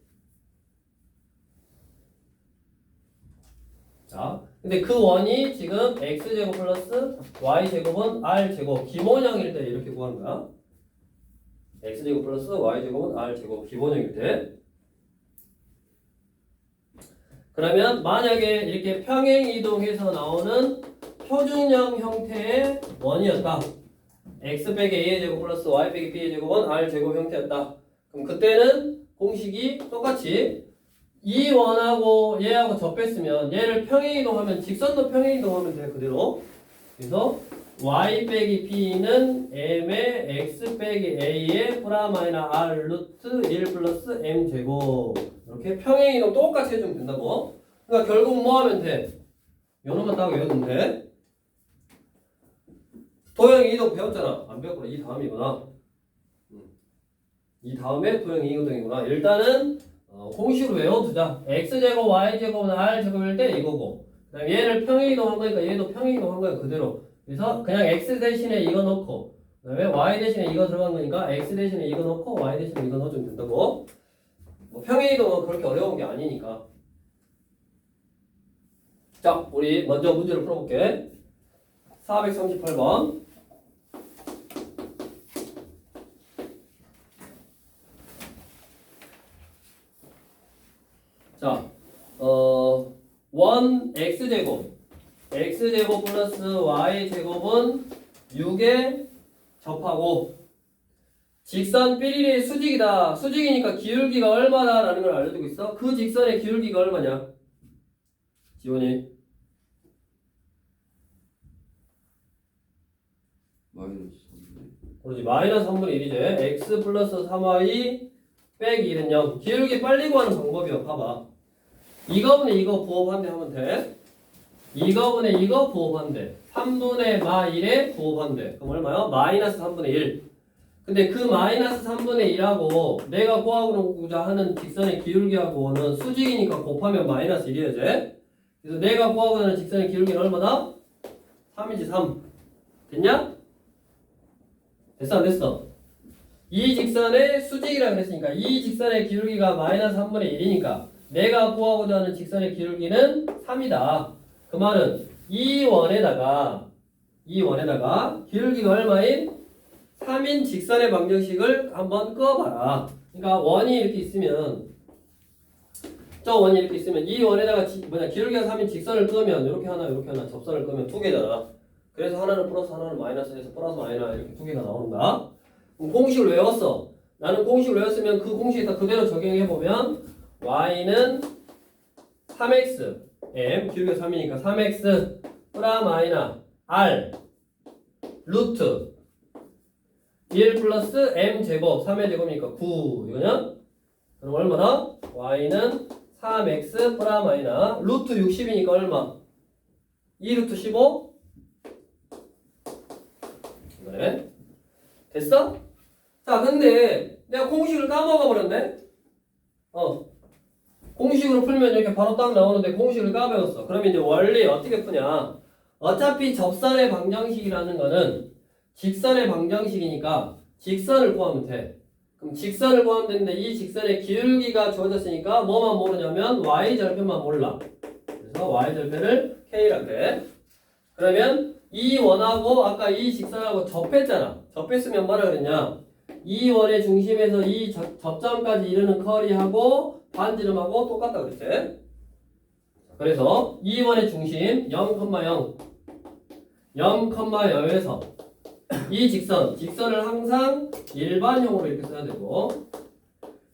자, 근데 그 원이 지금 x제곱 플러스 y제곱은 r제곱 기본형일 때 이렇게 구하는 거야. x제곱 플러스 y제곱은 r제곱 기본형일 때. 그러면 만약에 이렇게 평행이동해서 나오는 표준형 형태의 원이었다. x 빼기 a의 제곱 플러스 y 빼기 b의 제곱은 r제곱 형태였다. 그럼 그때는 공식이 똑같이 이 원하고 얘하고 접했으면 얘를 평행이동하면 직선도 평행이동하면 돼 그대로. 그래서 y 빼기 b는 m의 x 빼기 a의 프라마이나 r 루트 1 플러스 m 제곱. 이렇게 평행이동 똑같이 해주면 된다고. 그러니까 결국 뭐 하면 돼? 요놈만 딱 외우면 돼. 도형 이동 배웠잖아. 안 배웠구나. 이 다음이구나. 이 다음에 도형 이동이구나. 일단은 공식으로 외워두자. x제곱 y제곱은 r제곱일 때 이거고, 그다음에 얘를 평행이동한 거니까 얘도 평행이동한 거야 그대로. 그래서 그냥 x 대신에 이거 넣고 그다음에 y 대신에 이거 들어간 거니까 x 대신에 이거 넣고 y 대신에 이거 넣어주면 된다고. 뭐 평행이동은 그렇게 어려운 게 아니니까. 자, 우리 먼저 문제를 풀어볼게. 438번. 자, 1 x제곱 x제곱 플러스 y제곱은 6에 접하고 직선 삐리리의 수직이다. 수직이니까 기울기가 얼마다라는 걸 알려주고 있어. 그 직선의 기울기가 얼마냐? 지원이. 그렇지. 마이너스 3분의 1이지. x 플러스 3y 빼기 1은 0. 기울기 빨리 구하는 방법이야. 봐봐. 이거분에 이거 부호반대 하면 돼. 이거분에 이거 부호반대. 3분의 마 1에 부호반대. 그럼 얼마요? 마이너스 3분의 1. 근데 그 마이너스 3분의 1하고 내가 구하고자 하는 직선의 기울기하고는 수직이니까 곱하면 마이너스 1이어지. 그래서 내가 구하고자 하는 직선의 기울기는 얼마다? 3이지 3. 됐냐? 됐어 안 됐어? 이 직선의 수직이라고 그랬으니까 이 직선의 기울기가 마이너스 3분의 1이니까 내가 구하고자 하는 직선의 기울기는 3이다. 그 말은 이 원에다가 기울기가 얼마인? 3인 직선의 방정식을 한번 그어봐라. 그러니까 원이 이렇게 있으면 저 원이 이렇게 있으면 이 원에다가 기울기가 3인 직선을 끄면 이렇게 하나 접선을 끄면 두 개잖아. 그래서 하나는 플러스 하나는 마이너스 해서 플러스 마이너스 이렇게 두 개가 나오는 거야. 그럼 공식을 외웠어. 나는 공식을 외웠으면 그 공식에다 그대로 적용해보면 y는 3x m 기울기가 3이니까 3x 프라 마이너 r 루트 1 플러스 m 제곱 3의 제곱이니까 9 이거냐? 그럼 얼마나? y는 3x 프라 마이너 루트 60이니까 얼마? 2 루트 15? 그래? 됐어? 자 근데 내가 공식을 까먹어 버렸네? 공식으로 풀면 이렇게 바로 딱 나오는데 공식을 까먹었어. 그러면 이제 원리 어떻게 푸냐? 어차피 접선의 방정식이라는 거는 직선의 방정식이니까 직선을 구하면 돼. 그럼 직선을 구하면 되는데 이 직선의 기울기가 주어졌으니까 뭐만 모르냐면 y절편만 몰라. 그래서 y절편을 k라 그래. 그러면 이 원하고 아까 이 직선하고 접했잖아. 접했으면 뭐라 그랬냐? 이 원의 중심에서 이 접점까지 이르는 커리하고 반지름하고 똑같다 그랬지? 그래서 이 원의 중심 0,0 0,0에서 이 직선을 항상 일반형으로 이렇게 써야 되고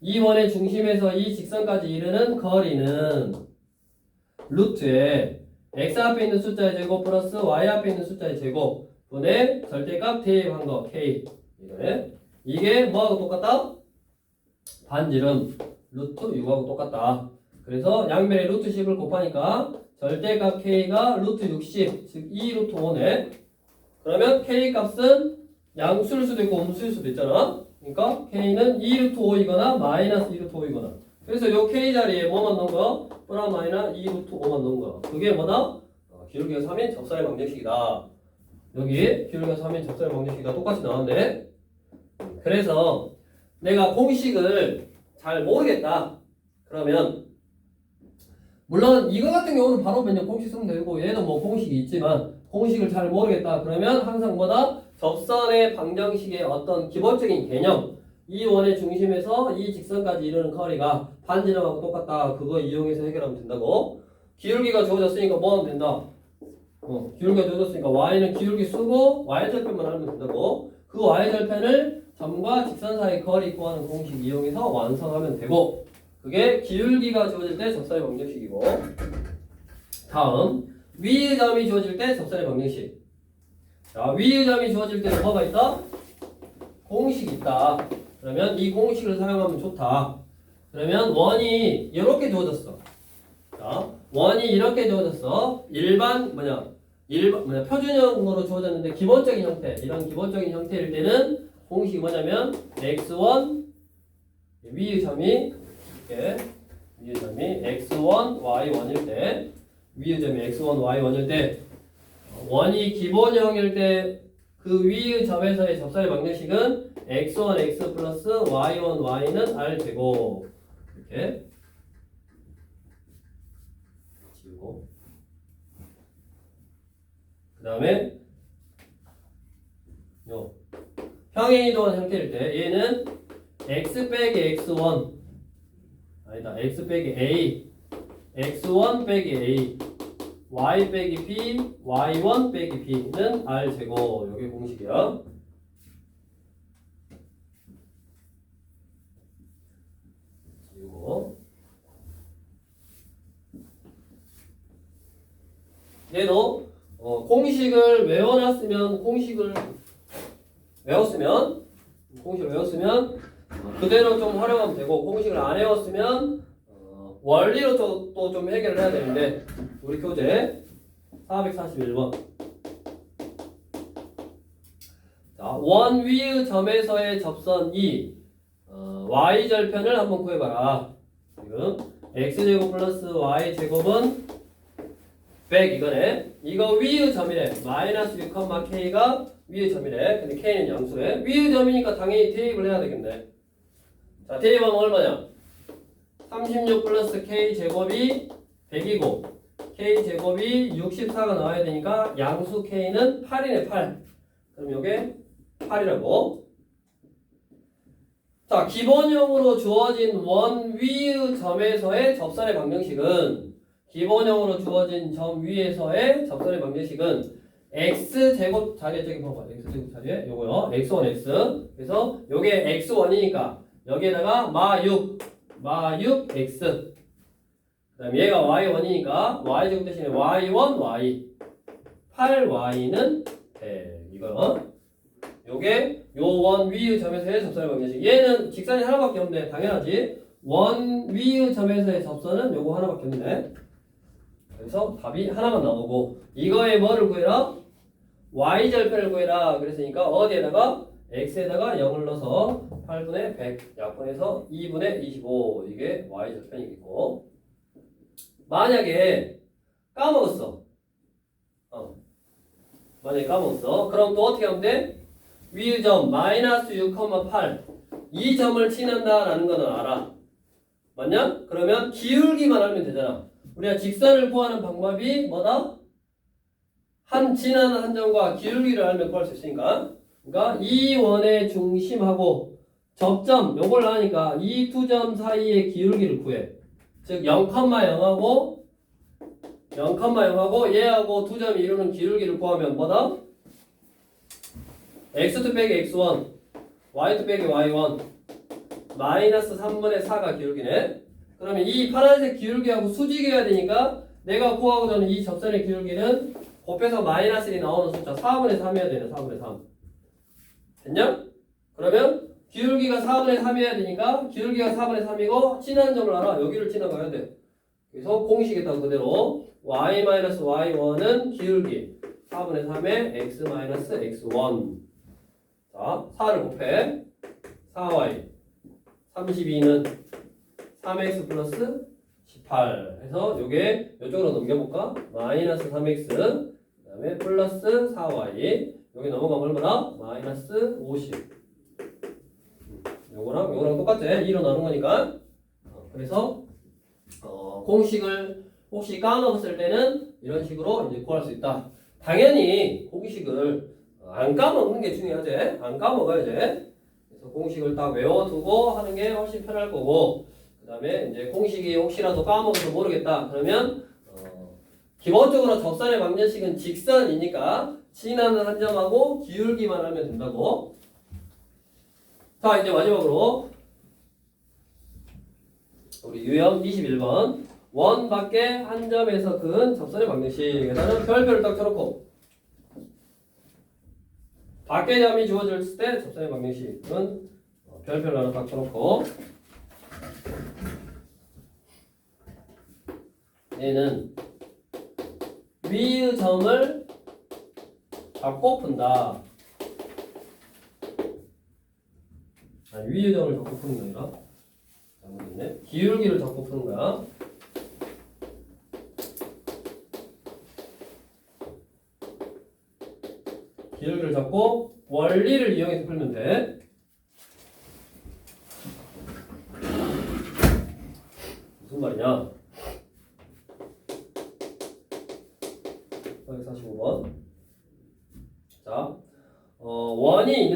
이 원의 중심에서 이 직선까지 이르는 거리는 루트에 x 앞에 있는 숫자의 제곱 플러스 y 앞에 있는 숫자의 제곱 분의 절대값 대입한 거 k 이게 뭐하고 똑같다? 반지름 루트 6하고 똑같다. 그래서 양변에 루트 10을 곱하니까 절대값 k가 루트 60 즉 2 루트 5네. 그러면 k 값은 양수일 수도 있고 음수일 수도 있잖아. 그러니까 k는 2 루트 5이거나 마이너스 2 루트 5이거나. 그래서 요 k 자리에 뭐만 넣은 거야? 플러스 마이너스 2 루트 5만 넣은 거야. 그게 뭐다? 기울기가 3인 접선의 방정식이다. 여기 기울기가 3인 접선의 방정식이다. 똑같이 나왔네. 그래서 내가 공식을 잘 모르겠다. 그러면 물론 이거 같은 경우는 바로 그냥 공식 쓰면 되고 얘도 뭐 공식이 있지만 공식을 잘 모르겠다. 그러면 항상 뭐다? 접선의 방정식의 어떤 기본적인 개념 이 원의 중심에서 이 직선까지 이르는 거리가 반지름하고 똑같다. 그거 이용해서 해결하면 된다고. 기울기가 주어졌으니까 뭐 하면 된다? 기울기가 주어졌으니까 y는 기울기 쓰고 y절편만 하면 된다고. 그 y절편을 점과 직선 사이 거리 구하는 공식 이용해서 완성하면 되고 그게 기울기가 주어질 때 접선의 방정식이고 다음 위의 점이 주어질 때 접선의 방정식. 자, 위의 점이 주어질 때는 뭐가 있다? 공식이 있다. 그러면 이 공식을 사용하면 좋다. 그러면 원이 이렇게 주어졌어. 자, 원이 이렇게 주어졌어. 표준형으로 주어졌는데 기본적인 형태 이런 기본적인 형태일 때는 공식이 뭐냐면 x1 위의 점이 이렇게 위의 점이 x1 y1일 때 위의 점이 x1, y1일 때 원이 기본형일 때 그 위의 점에서의 접선의 방정식은 x1, x 플러스 y1, y는 r제곱 이렇게 지우고 그 다음에 요 평행이동한 형태일 때 얘는 x 빼기 x1 아니다 x 빼기 a x1 빼기 a y 빼기 b y1 빼기 b는 r제곱 여기 공식이야. 지우고 얘도 공식을 외웠으면 그대로 좀 활용하면 되고 공식을 안 외웠으면 원리로 또 좀 해결을 해야 되는데 우리 교재 441번 자, 원 위의 점에서의 접선 2 y절편을 한번 구해봐라. 지금 x제곱 플러스 y제곱은 100 이거네. 이거 위의 점이래. 마이너스 6,k가 위의 점이래. 근데 k는 양수래. 위의 점이니까 당연히 대입을 해야 되겠네. 자, 대입하면 얼마냐? 36 플러스 k제곱이 100이고 k제곱이 64가 나와야 되니까 양수 k는 8이네 8. 그럼 요게 8이라고. 자, 기본형으로 주어진 원 위의 점에서의 접선의 방정식은 기본형으로 주어진 점 위에서의 접선의 방정식은 x제곱 자리에 저기 봐봐. x제곱 자리에 요거요. x1 x. 그래서 요게 x1이니까 여기에다가 마6 x. 그다음에 얘가 y1이니까 y제곱 대신에 y1 y 8y는 100 이거. 요게 요 원 위의 점에서의 접선의 방정식. 얘는 직선이 하나밖에 없네. 당연하지. 원 위의 점에서의 접선은 요거 하나밖에 없네. 그래서 답이 하나만 나오고 이거에 뭐를 구해라? y절편을 구해라. 그랬으니까 어디에다가 x에다가 0을 넣어서 8분의 100 약분해서 2분의 25 이게 y절편이겠고 만약에 까먹었어. 만약에 까먹었어. 그럼 또 어떻게 하면 돼? 위의 점 마이너스 6,8 이 점을 치는다라는 거는 알아. 맞냐? 그러면 기울기만 알면 되잖아. 우리가 직선을 구하는 방법이 뭐다? 지나는 한 점과 기울기를 알면 구할 수 있으니까. 그러니까 이 원의 중심하고 접점 요걸 아니까 이 두 점 사이의 기울기를 구해. 즉 0,0하고 얘하고 두 점이 이루는 기울기를 구하면 뭐다? x2 빼기 x1 y2 빼기 y1 마이너스 3분의 4가 기울기네. 그러면 이 파란색 기울기하고 수직이어야 되니까 내가 구하고자 하는 이 접선의 기울기는 곱해서 마이너스 1이 나오는 숫자 4분의 3이어야 되네. 4분의 3 됐냐? 그러면 기울기가 4분의 3이어야 되니까 기울기가 4분의 3이고 지나는 점을 알아. 여기를 지나가야 돼. 그래서 공식에다가 그대로 y-y1은 기울기 4분의 3에 x-x1 자 4를 곱해 4y 32는 3x 플러스 18 해서 요게 요쪽으로 넘겨볼까? 마이너스 3x 그 다음에 플러스 4y 여기 넘어가면 얼마나? 마이너스 50 요거랑 똑같지? 2로 나눈 거니까 그래서 공식을 혹시 까먹었을 때는 이런 식으로 이제 구할 수 있다. 당연히 공식을 안 까먹는 게 중요하지. 안 까먹어야지. 그래서 공식을 딱 외워두고 하는 게 훨씬 편할 거고 그 다음에 이제 공식이 혹시라도 까먹어서 모르겠다. 그러면 기본적으로 접선의 방정식은 직선이니까 지나는 한 점하고 기울기만 하면 된다고. 자 이제 마지막으로 우리 유형 21번 원 밖에 한 점에서 그은 접선의 방정식에서는 별표를 딱 쳐놓고 밖에 점이 주어졌을 때 접선의 방정식은 별표를 하나 딱 쳐놓고 얘는 위의 점을 잡고 푼다. 아니 위의 점을 잡고 푸는 게 아니라 잘못했네. 기울기를 잡고 푸는 거야. 기울기를 잡고 원리를 이용해서 풀면 돼. 무슨 말이냐? 445번. 자, 원이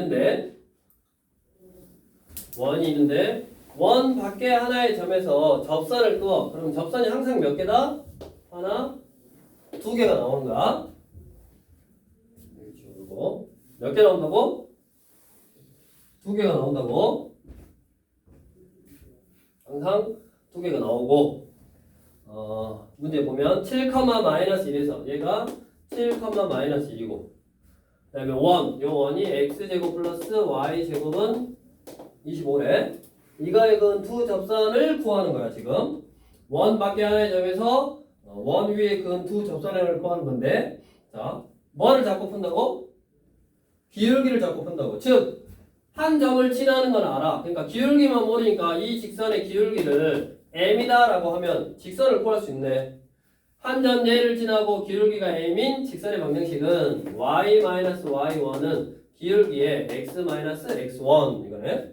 있는데 원 밖에 하나의 점에서 접선을 그어. 그럼 접선이 항상 몇 개다? 하나, 두 개가 나오는 거야. 지우고 몇 개 나온다고? 두 개가 나온다고. 항상 두 개가 나오고 문제 보면 7,-1에서 얘가 7,-1이고 그 다음에 요 원이 x제곱 플러스 y제곱은 25래. 이거의 두 접선을 구하는 거야 지금. 원 밖에 하나의 점에서 원 위에 두 접선을 구하는 건데, 자 뭐를 잡고 푼다고? 기울기를 잡고 푼다고. 즉 한 점을 지나는 건 알아. 그러니까 기울기만 모르니까 이 직선의 기울기를 m이다 라고 하면 직선을 구할 수 있네. 한 점 얘를 지나고 기울기가 m인 직선의 방정식은 y-y1은 기울기의 x-x1 이거네.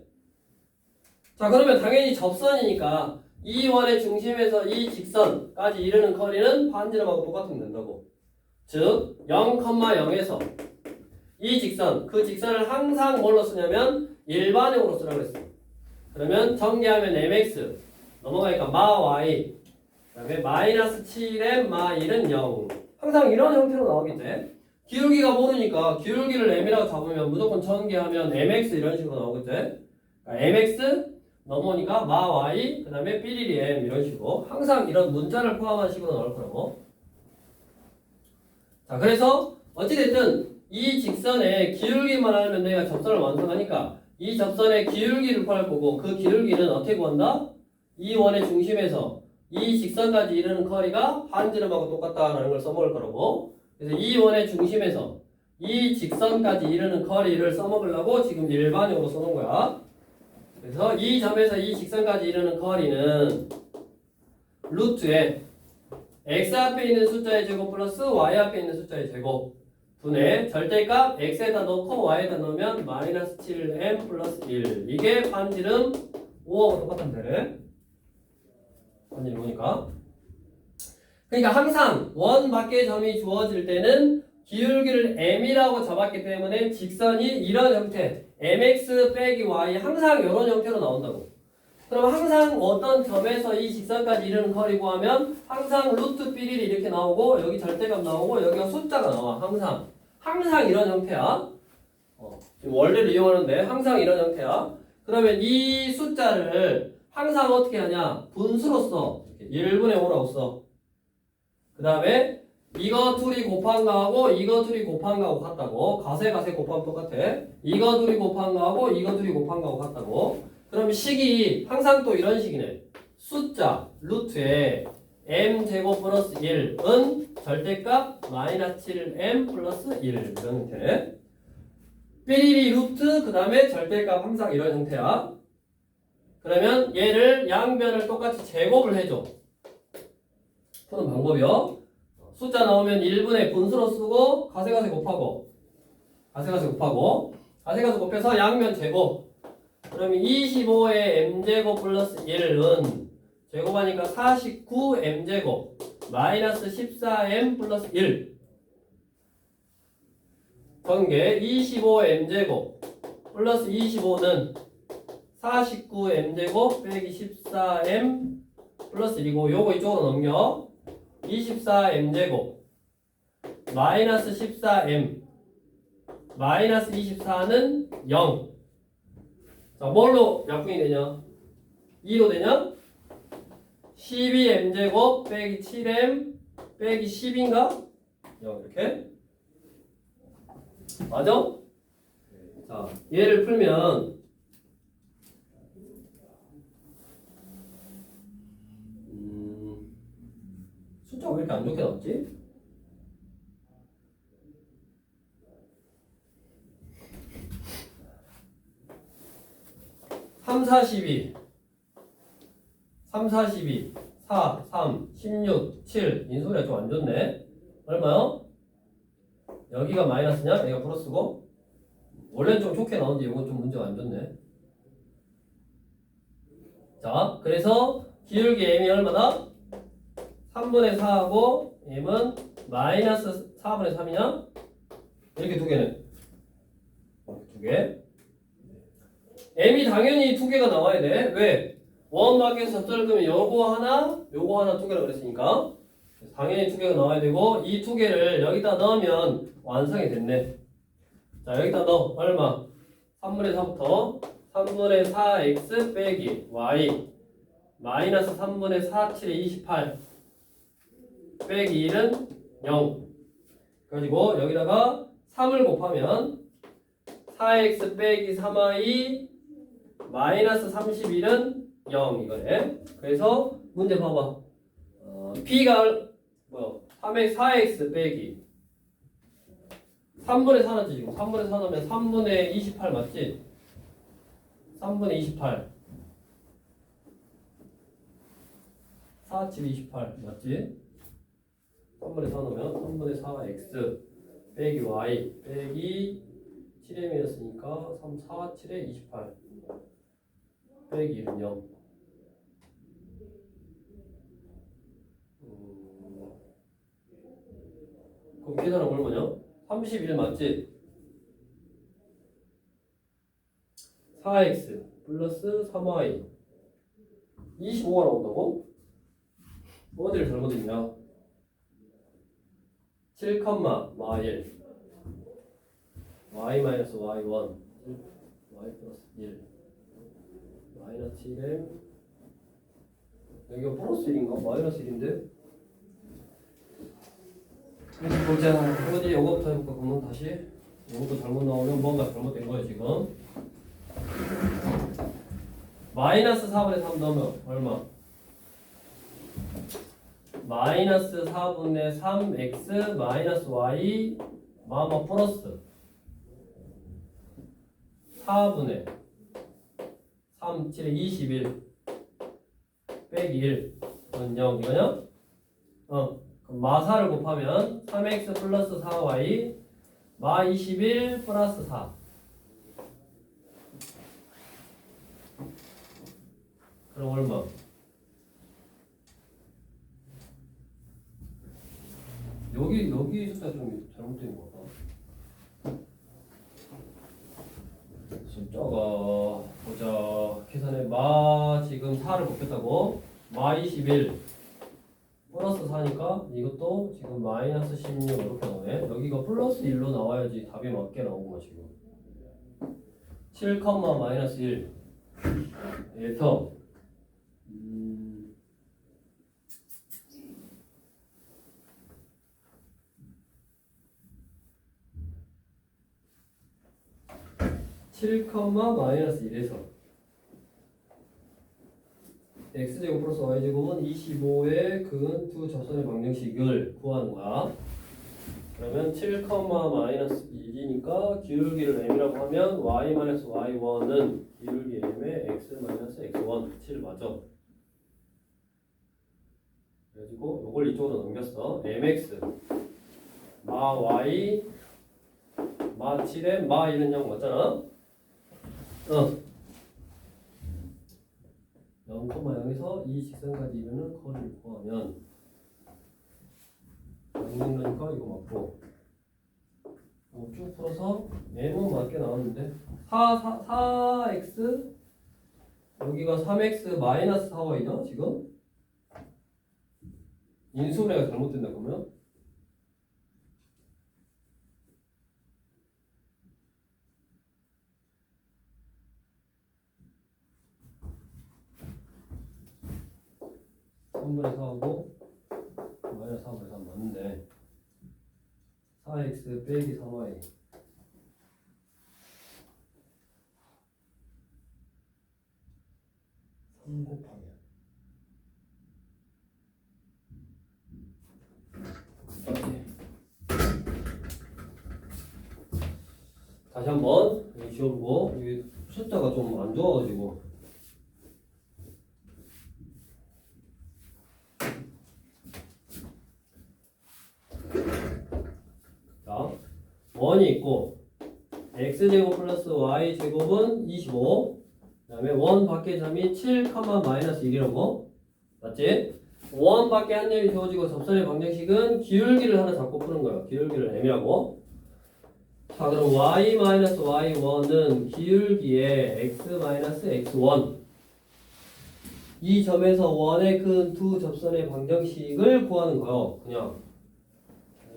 자 그러면 당연히 접선이니까 이 원의 중심에서 이 직선까지 이르는 거리는 반지름하고 똑같으면 된다고. 즉 0,0에서 이 직선, 그 직선을 항상 뭘로 쓰냐면 일반형으로 쓰라고 했어. 그러면 전개하면 mx 넘어가니까 마 y 그 다음에 마이너스 7의 마 1은 0. 항상 이런 형태로 나오겠지. 기울기가 모르니까 기울기를 m이라고 잡으면 무조건 전개하면 mx 이런 식으로 나오겠지. 그러니까 mx 넘어오니까 마 y 그 다음에 삐리리 m 이런 식으로 항상 이런 문자를 포함한 식으로 나올 거라고. 자 그래서 어찌됐든 이 직선의 기울기만 알면 내가 접선을 완성하니까 이 접선의 기울기를 구할 거고, 그 기울기는 어떻게 구한다? 이 원의 중심에서 이 직선까지 이르는 거리가 반지름하고 똑같다라는 걸 써먹을 거라고. 그래서 이 원의 중심에서 이 직선까지 이르는 거리를 써먹으려고 지금 일반형으로 써놓은 거야. 그래서 이 점에서 이 직선까지 이르는 거리는 루트에 x 앞에 있는 숫자의 제곱 플러스 y 앞에 있는 숫자의 제곱 분의 절대값 x에다 넣고 y에다 넣으면 마이너스 7m 플러스 1. 이게 반지름 5하고 똑같은 데래. 반지름 5니까. 그러니까 항상 원 밖의 점이 주어질 때는 기울기를 m이라고 잡았기 때문에 직선이 이런 형태 mx 빼기 y 항상 이런 형태로 나온다고. 그럼 항상 어떤 점에서 이 직선까지 이르는 거리 구하면 항상 루트 삐리리 이렇게 나오고 여기 절대값 나오고 여기가 숫자가 나와. 항상 이런 형태야. 지금 원리를 이용하는데 항상 이런 형태야. 그러면 이 숫자를 항상 어떻게 하냐? 분수로 써. 1분의 5라고 써. 그 다음에 이거 둘이 곱한 거하고 이거 둘이 곱한 거하고 같다고. 가세 곱하면 똑같아. 이거 둘이 곱한 거하고 이거 둘이 곱한 거하고 같다고. 그럼 식이 항상 또 이런 식이네. 숫자 루트에 m제곱 플러스 1은 절대값 마이너스 7m 플러스 1 이런 형태. 삐리리 루트 그 다음에 절대값 항상 이런 형태야. 그러면 얘를 양변을 똑같이 제곱을 해줘. 푸는 방법이요. 숫자 나오면 1분의 분수로 쓰고 가세 곱하고 곱해서 양면 제곱. 그러면 25의 m제곱 플러스 1은 제곱하니까 49m제곱 마이너스 14m 플러스 1 전개 25m제곱 플러스 25는 49m제곱 빼기 14m 플러스 1이고 요거 이쪽으로 넘겨 24m제곱 마이너스 14m 마이너스 24는 0. 자, 뭘로 약분이 되냐? 2로 되냐? 12m제곱 빼기 7m 빼기 10인가? 0 이렇게? 맞아? 자, 얘를 풀면 숫자가 왜 이렇게 안 좋게 나왔지? 3, 42, 3, 42, 4, 3, 16, 7 인수분해가 좀 안 좋네. 얼마요? 여기가 마이너스냐? 여기가 플러스고 원래는 좀 좋게 나오는데 이건 좀 문제가 안 좋네. 자, 그래서 기울기 m이 얼마다? 3분의 4하고 m은 마이너스 4분의 3이냐? 이렇게 두 개네. 두 개. m이 당연히 두 개가 나와야 돼. 왜? 원 밖에서 접선을 끄면 요거 하나 두 개라 그랬으니까 당연히 두 개가 나와야 되고 이 두 개를 여기다 넣으면 완성이 됐네. 자, 여기다 넣어. 얼마? 3분의 4부터 3분의 4x 빼기 y 마이너스 3분의 4, 7에 28 빼기 1은 0. 그리고 여기다가 3을 곱하면 4x 빼기 3y 마이너스 31은 0 이거네. 그래서 문제 봐봐. P가 뭐야? 3의 4x 빼기 3분의 4 나지 지금. 3분의 4 넣으면 3분의 28 맞지? 3분의 28 4, 7, 28 맞지? 3분의 4 넣으면 3분의 4x 빼기 y 빼기 7m이었으니까 3, 4, 7에 28 빼기 1은 0. 그럼 계산은 얼마냐? 31 맞지? 4x 플러스 3y 25가 나온다고? 어디를 잘못했냐? 7, 마일 y 마이너스 y1 y 플러스 1 마이너스 7m 여기가 플러스 1인가? 마이너스 1인데? 보자. 어디 요거부터 해볼까? 그러면 다시 요것도 잘못 나오면 뭔가 잘못된 거예요 지금. 마이너스 4분의 3 넣으면 얼마? 마이너스 4분의 3x 마이너스 y 마마 플러스 4분의 3, 7에 21 빼기 1은 0 이거냐? 그럼 마 4를 곱하면 3x 플러스 4y 마 21 플러스 4 그럼 얼마? 여기 숫자 좀 잘못된 거 같아. 숫자가 보자. 계산해. 마 지금 4를 곱했다고. 마 21 플러스 4니까 이것도 지금 마이너스 16 이렇게 나오네. 여기가 플러스 1로 나와야지 답이 맞게 나오고 지금. 7, 마이너스 1 에서 7, 마이너스 1에서 x제곱 플러스 y제곱은 25의 근 두 접선의 방정식을 구하는 거야. 그러면 7, 마이너스 1이니까 기울기를 m이라고 하면 y 마이너스 y1은 기울기 m의 x 마이너스 x1 7 맞아. 그래가지고 요걸 이쪽으로 넘겼어. mx 마 y 마 7에 마 1은 0 맞잖아. 0,0에서 이 직선까지 이르는 거리를 구하면 0이니까 이거 맞고 쭉 풀어서 m은 맞게 나왔는데 4x 여기가 3x 마이너스 4y죠 지금? 인수분해가 잘못된다 그러면? 분의 4하고 마이너스 4분의 3 맞는데 4x 빼기 3y 3 곱하기 다시 한번 여기 지워보고 이게 숫자가 좀 안 좋아가지고 자 1이 있고 x제곱 플러스 y제곱은 25. 그 다음에 1 밖의 점이 7, 마이너스 1이라고. 맞지? 1 밖에 한 점이 주어지고 접선의 방정식은 기울기를 하나 잡고 푸는 거예요. 기울기를 m이라고. 자, 그럼 y-y1은 기울기의 x-x1. 이 점에서 원의 큰 두 접선의 방정식을 구하는 거예요. 그냥.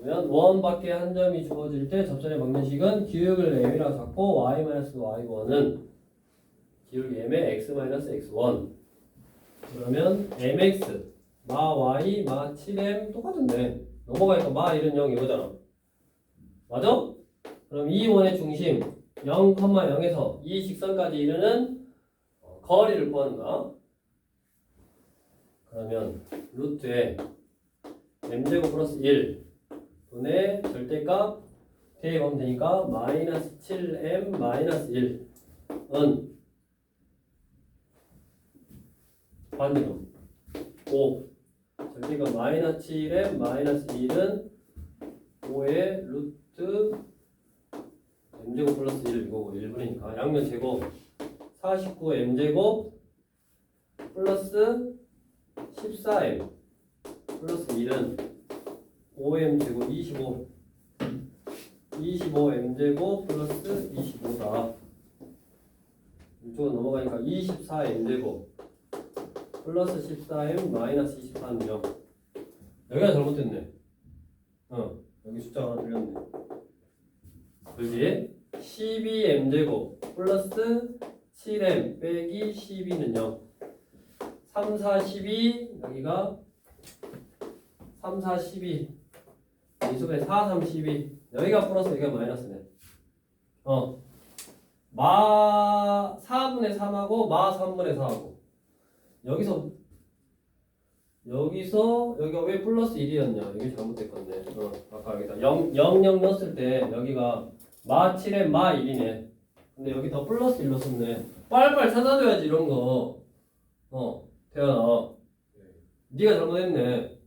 그러면 원 밖에 한 점이 주어질 때 접선의 방정식은 기울기를 m이라고 잡고 y-y1은 기울기 m의 x-x1. 그러면 mx 마 y 마 7m 똑같은데 넘어가니까 마 1은 0 이거잖아. 맞아? 그럼 이 원의 중심 0, 0에서 이 직선까지 이르는 거리를 구하는 거야. 그러면 루트에 m제곱 플러스 1 분의 절대값 대입하면 되니까 마이너스 7m 마이너스 1은 반지름 5. 절대값 마이너스 7m 마이너스 1은 5의 루트 m제곱 플러스 1 이거고 1분이니까 양면 제곱 49 m제곱 플러스 14m 플러스 1은 5m 제곱 25 m제곱 플러스 25다. 이쪽으로 넘어가니까 24 m제곱 플러스 14m 마이너스 24는 0. 여기가 잘못됐네. 여기 숫자가 하나 틀렸네. 그지? 12m제곱 플러스 7m 빼기 12는 0. 3, 4, 12 여기가 3, 4, 12 이수분의 4, 3, 12 여기가 플러스 여기가 마이너스네. 4분의 3하고 마 3분의 4하고 여기가 왜 플러스 1이었냐? 여기 잘못됐건데. 아까 여기다 0 넣었을 때 여기가 마 7에 마 1이네. 근데 여기 더 플러스 1로 썼네. 빨리빨리 찾아줘야지 이런 거. 태연아. 네가 잘못했네.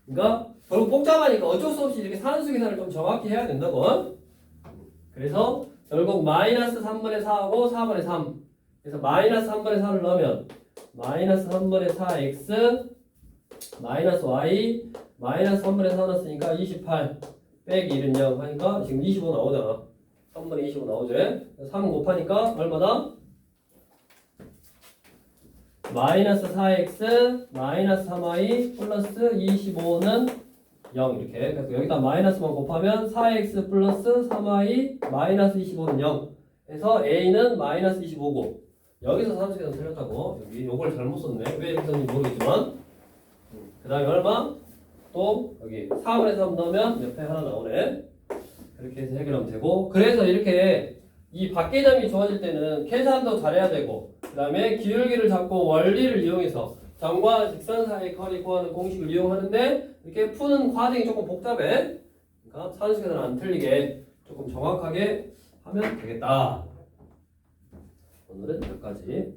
그러니까 결국 복잡하니까 어쩔 수 없이 이렇게 산수 계산을 좀 정확히 해야 된다고. 그래서 결국 마이너스 3분의 4하고 4분의 3. 그래서 마이너스 3분의 4를 넣으면 마이너스 3분의 4x 마이너스 y 마이너스 3분의 4 넣었으니까 28 빼기 1은 0 하니까 지금 25 나오잖아. 3분의 25 나오지? 3 곱하니까 얼마다? 마이너스 4x 마이너스 3y 플러스 25는 0 이렇게. 그래서 여기다 마이너스만 곱하면 4x 플러스 3y 마이너스 25는 0 해서 a는 마이너스 25고 여기서 산수계산 틀렸다고. 여기 요걸 잘못 썼네. 왜 이렇게 썼는지 모르겠지만 그 다음에 얼마? 또 여기 4분의 3 넣으면 옆에 하나 나오네. 그렇게 해서 해결하면 되고. 그래서 이렇게 이 밖의 점이 주어질 때는 계산도 잘해야 되고 그 다음에 기울기를 잡고 원리를 이용해서 점과 직선 사이의 거리 구하는 공식을 이용하는데 이렇게 푸는 과정이 조금 복잡해. 그러니까 산수계산 안 틀리게 조금 정확하게 하면 되겠다. 오늘은 여기까지.